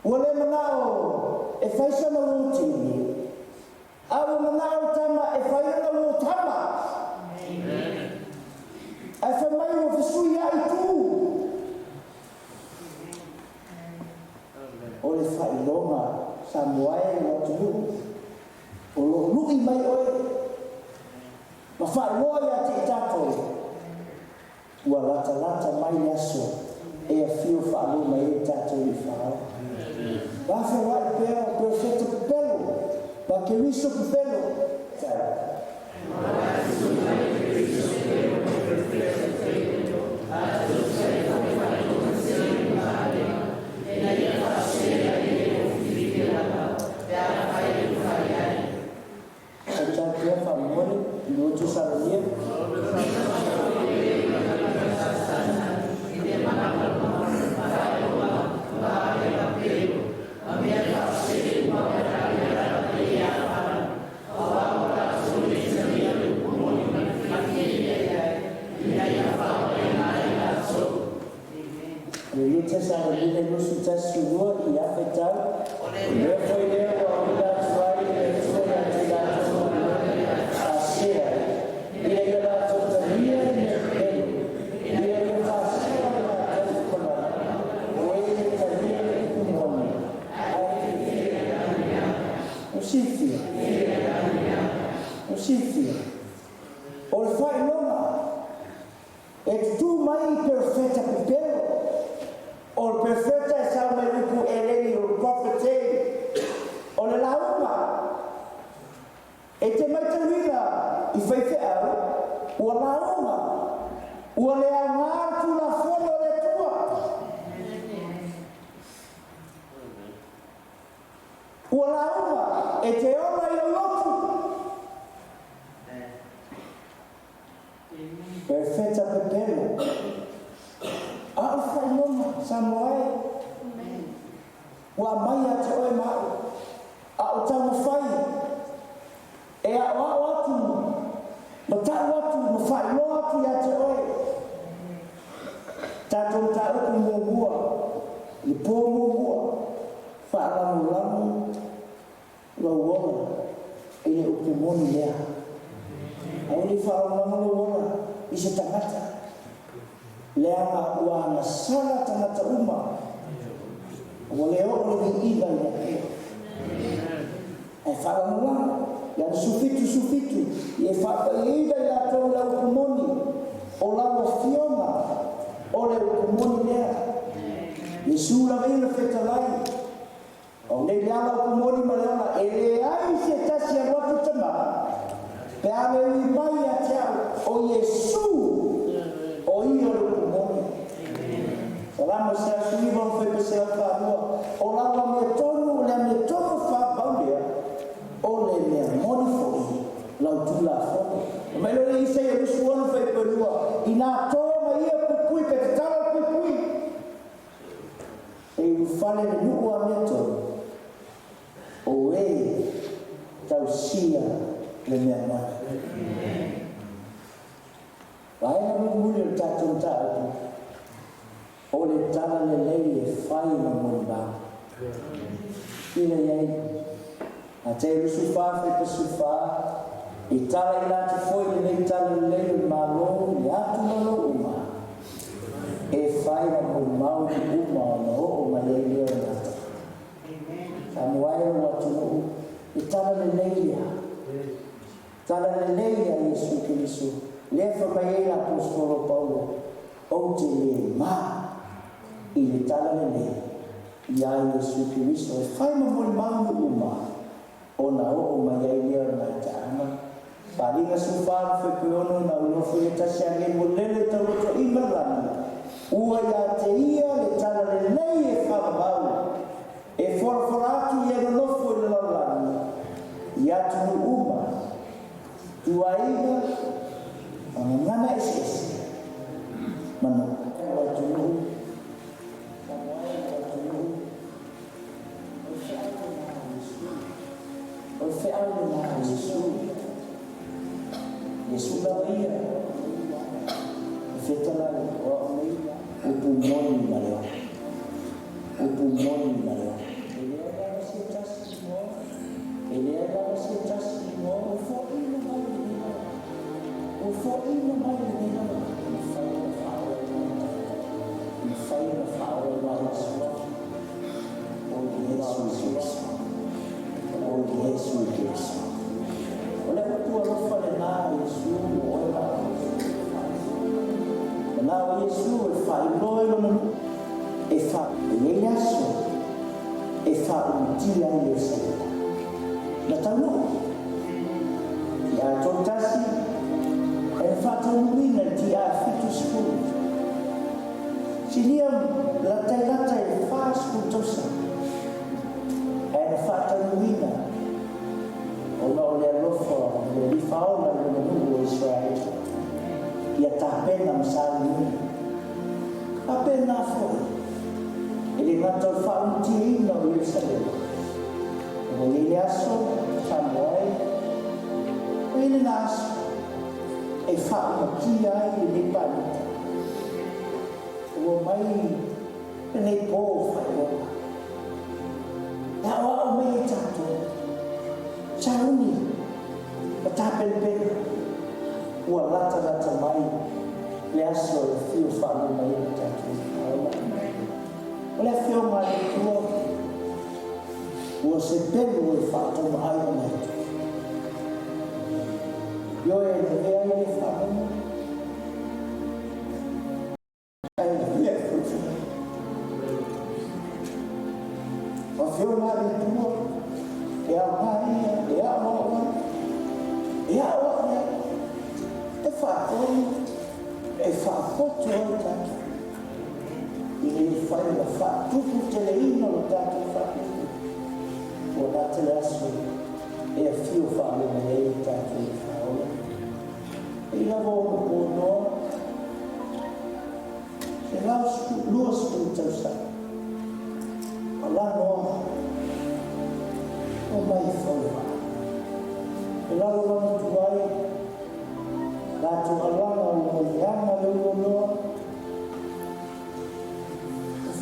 o ale manao e faz só no último. A o manao tama e faz no tama. A família o visui ai tu. Olha faz longa, samuai o tu. O lu mai oi. Ma faz loia te tato. Ua lata mai aso e a fio whaalu mai e tātou i whao. Wafa wai pēra o perfeito pepelo, wa ke riso pepelo. A tātou whamore, i roto saronia. Essa vida no sucesso e afetar eu foi eu a unidade vai a ser e aí ela totaria e eu faço o ele também o nome o sítio o fai noma é tu mai perfeita pepelo. O perfeita é só uma lupa ele o profeta o le lauma e te mai te vida e foi feio o lauma o le amar tu la fono de tua o lauma e te ora e o outro perfeita pepelo. Alfa e Omega, Samoai. Wa mai a te oe mau. A o tau mawhai. E a o atu. Ma tau atu, ma whai lo atu i a te oe. Tātou tā uku mōmua. I pō mōmua. Whaaramu lauona. I le uke moni lea. Auni whaaramu lauona. I se tangata. Leanga ua na sala tangata uma. O leo o le iba lea. E wharamula. Ia sufitu. I whapa iba i la tau lau kumoni. O lau fiona. O le kumoni lea. I sula veina whetalai. O le lau kumoni ma leona. E le ai se tasi a watu tama. Pe ame ui mai a teau. O Yesu. O ia o kumoni. Salama se a suiva o whai se a whaarua. O lawa me tonu, le me tonu whaabaulia. O le mea moni fōi. Lau tula fōi. Mai lore i se e rusu anu whai perua. I nā tōma ia pupui, pe te tala pupui. E u whale le nuku a me tonu. O e tau sia le mea mani. Vai na muli o tātou tātou. O le tala le lei e whai na moni bā. Ina iei. A te rusu whawhi pa su whā. I tala i lātu fwoi le nei tala le lei o mālo. I atu malo uma. E whai na moni mau ni uma o Itala leia. Tala leia Yesu Kirisu. Lefa mai la apostolo Paulo. O te le ma. I tala leia. Ia Yesu Kirisu. E fai ma moli maungu uma. Ona o mai ai lea na taana. Palinga sufar fe peono na ulofu le tasiage molele taloto imarani. Ua ia te ia le tala leia e whamau. E forforatu ia nofo le lalani. Ia tunu uma. Tuaina ngana ese. Mano wa tunu. O fe au na Yesu. Yesu la ia. Fetala o mai o pulmoni maleo. O pulmoni maleo. Ele era se tasmo for in the o for in the fire of our lives. Oh yes, we do. Olha tu a falar Yesu, olha. Na Yesu e fa loelo e fa ele aso e fa dia Yesu. La tamu ya totasi e fata wina dia fitu school silia la tailata e fa school tosa e fata wina ona ole lofo le fauna le mungu Israel ya tapena msali apena foi ele matou faunti no Jerusalém. Ele achou Samuel, ele nasce e fala que aí ele palita. O mãe ele povo falou. Na o mãe tanto, Saúl, o tapel o lata mãe, ele achou o filho fala mãe tanto. Olha filho mãe você pegou e falta uma água mais. Eu ele fala. Aí é fruto. O filho marido é a Maria, é a Lola, é a outra. É fato e ele faz tudo que ele não está fazendo. O natelasso e a fio falo nei tanti faula e lavoro buono se lo scusa Allah no o mai fa e lavoro tuai la tu Allah no yama lo no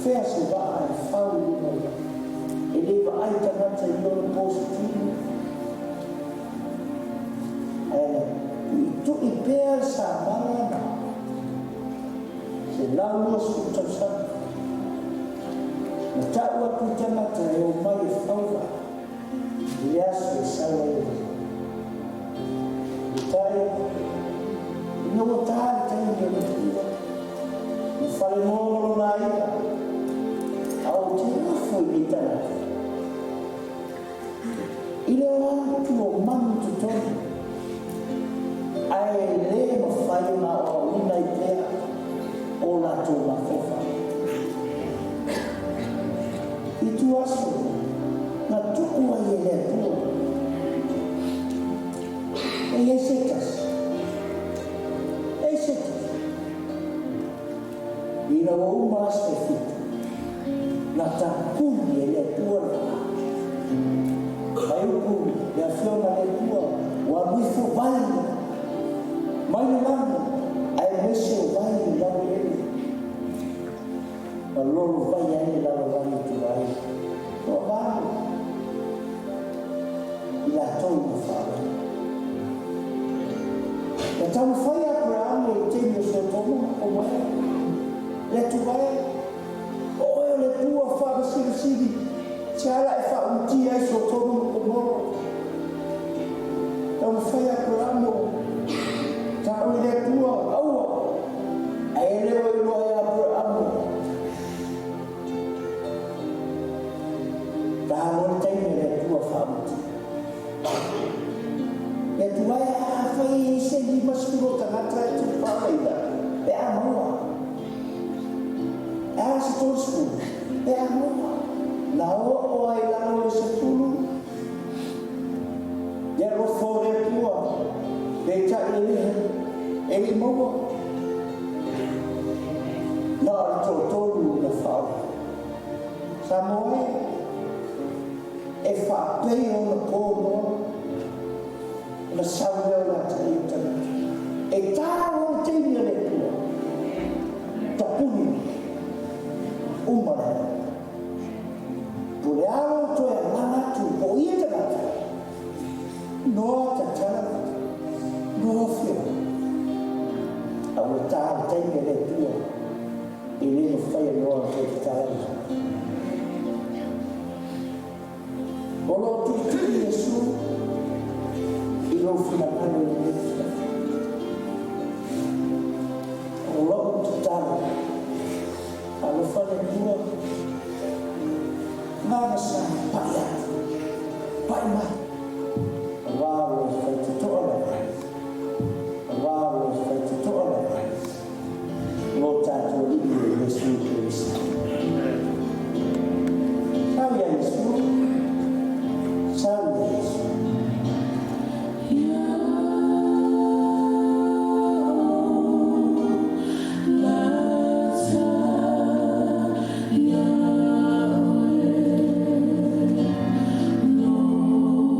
fe se va a faulo ele vai tanto no positivo tu e pensa malana se lá o escuta só mas tá o tu tanto eu mai fala e acho sabe e não tá tem eu falei não na ida ao tempo foi vital. Ile watu mantu toni aele mafai na ona idea ola tu mafofa itu aso na tuku ayele tu esetas ina uma aspefita na takuni ele tu Ayuku ya fiona lekua wa wifu vali mai lango ai mesho vali lango ele aloro vai ai lango vali tu ai to vali ila tono fala ya tamu faya kwa amo tenho so tomo como le tu vai o le tua fala siri Tiara e fa un tia so todo como o faya kuramo ta o le tua au ai le o lo ya kuramo ta o te le tua famuti e tua ya fai se di maskulo ta ngatra tu paida pe amua as to school pe amua la o ai la o se tulu ya ro fore tua de cha ele mo na to tolu na fa samoe e fa pe o na pomo na sawe o na taita e taro te ni le tua tapuni umara pulearo to e mana tu o ia te no tatara no fio au ta te le tua e le fai no te tatara olo tu Yesu i lo fina pano le olo tu tatara alo fai tua nada sa paya pai mai wow fai tutola wow fai tutola lo tato di Yesu Cristo salve Yesu salve Yesu No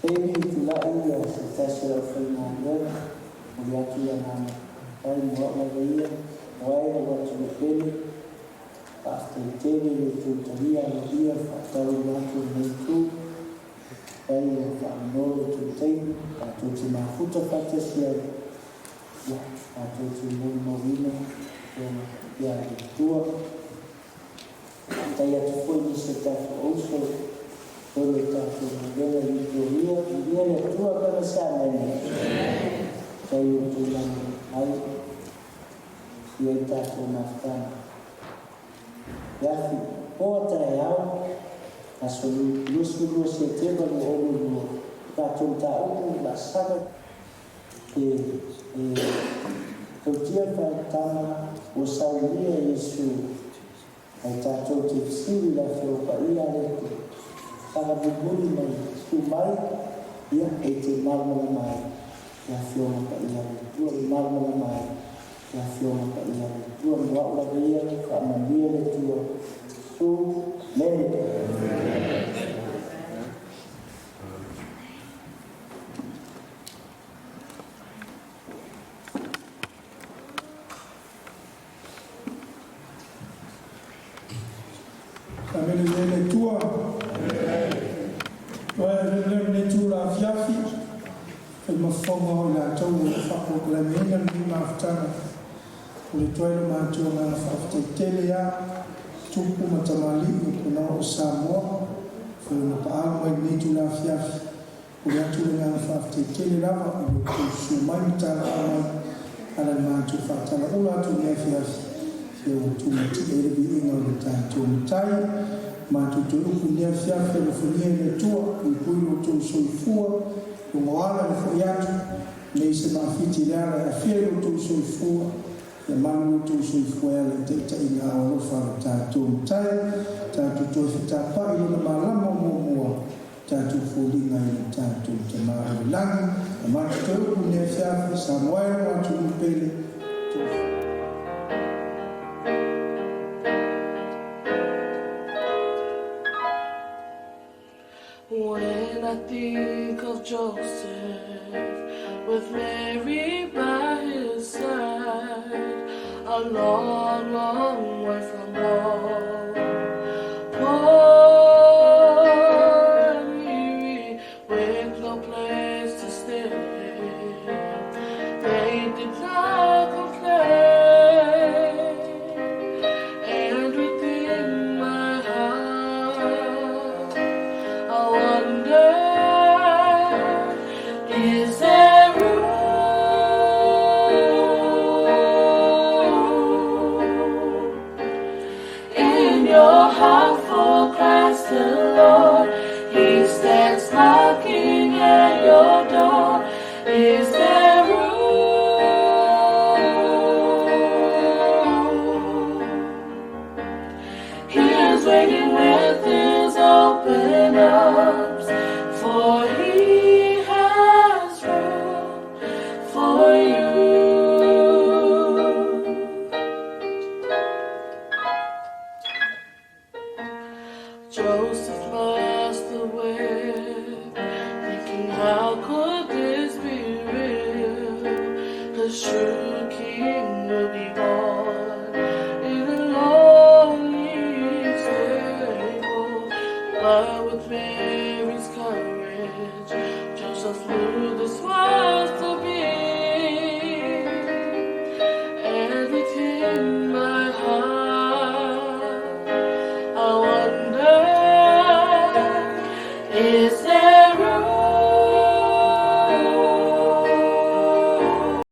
Temi tulai ya se tasi o whaina ngera, o yaki ya nana. Pai mua na veia, wai o watu me pele, pasta i tele le tūtaria o ia whakatau watu nei tū, pai o whaanoro tūtei, a tūti mafuta whatasi ai, ia, a tūti mui mawina, ia i tua, tai atu foi ni se tafu ouso, Olo tafu ngela i toria, ia le tua kana sa nene. Tai o tu nani ai, ia i tafu naftana. Iafi, poa tae au, aso lusu se teba ni olu lua. Tafu ta umu la sana, kautia whaitama o saulia Yesu. Ai tafu te siri la whiopa ia lete. Para bubuli mai sumai ia e te marmala mai ia whiona ka ia tua i marmala mai ia whiona ka ia tua i wa'ula veia ka mandia le tua su mene ka mene le tua le tura fiafi e mafonga o la tau o whako la mena ni maftana o le toilo mātua ngā whafte tele a tupu matamali o kuna o Samoa whai na paalo mai ni tura fiafi o le atu ngā whafte tele lava o le kusu mai tala amai ala mātua whatala o la atu ngā fiafi e o tumati e le bi inga o le tātou mitai mātou te uku nea fiafi le whania le tua i puilo tau soifua o moala le whai atu nei se mawhiti leara e whiero tau soifua e manu tau soifua e le teita i ngā orofa le tātou mtai tātou toi whitapa i lona malama mua tātou wholinga i le tātou te maa le langi e mātou te uku nea fiafi sa moaero mātou i pele When I think of Joseph with Mary by his side, a long, long way from home, poor and weary, with no place to stay, they did not complain, and within my heart I wonder, is there room in your heart for Christ the Lord? He stands knocking at your door. Is there room? He is waiting with his open arms, for he has room for you. Joseph lost the way, thinking how could this be real? The true king will be born in a lonely stable. But with Mary's courage, Joseph knew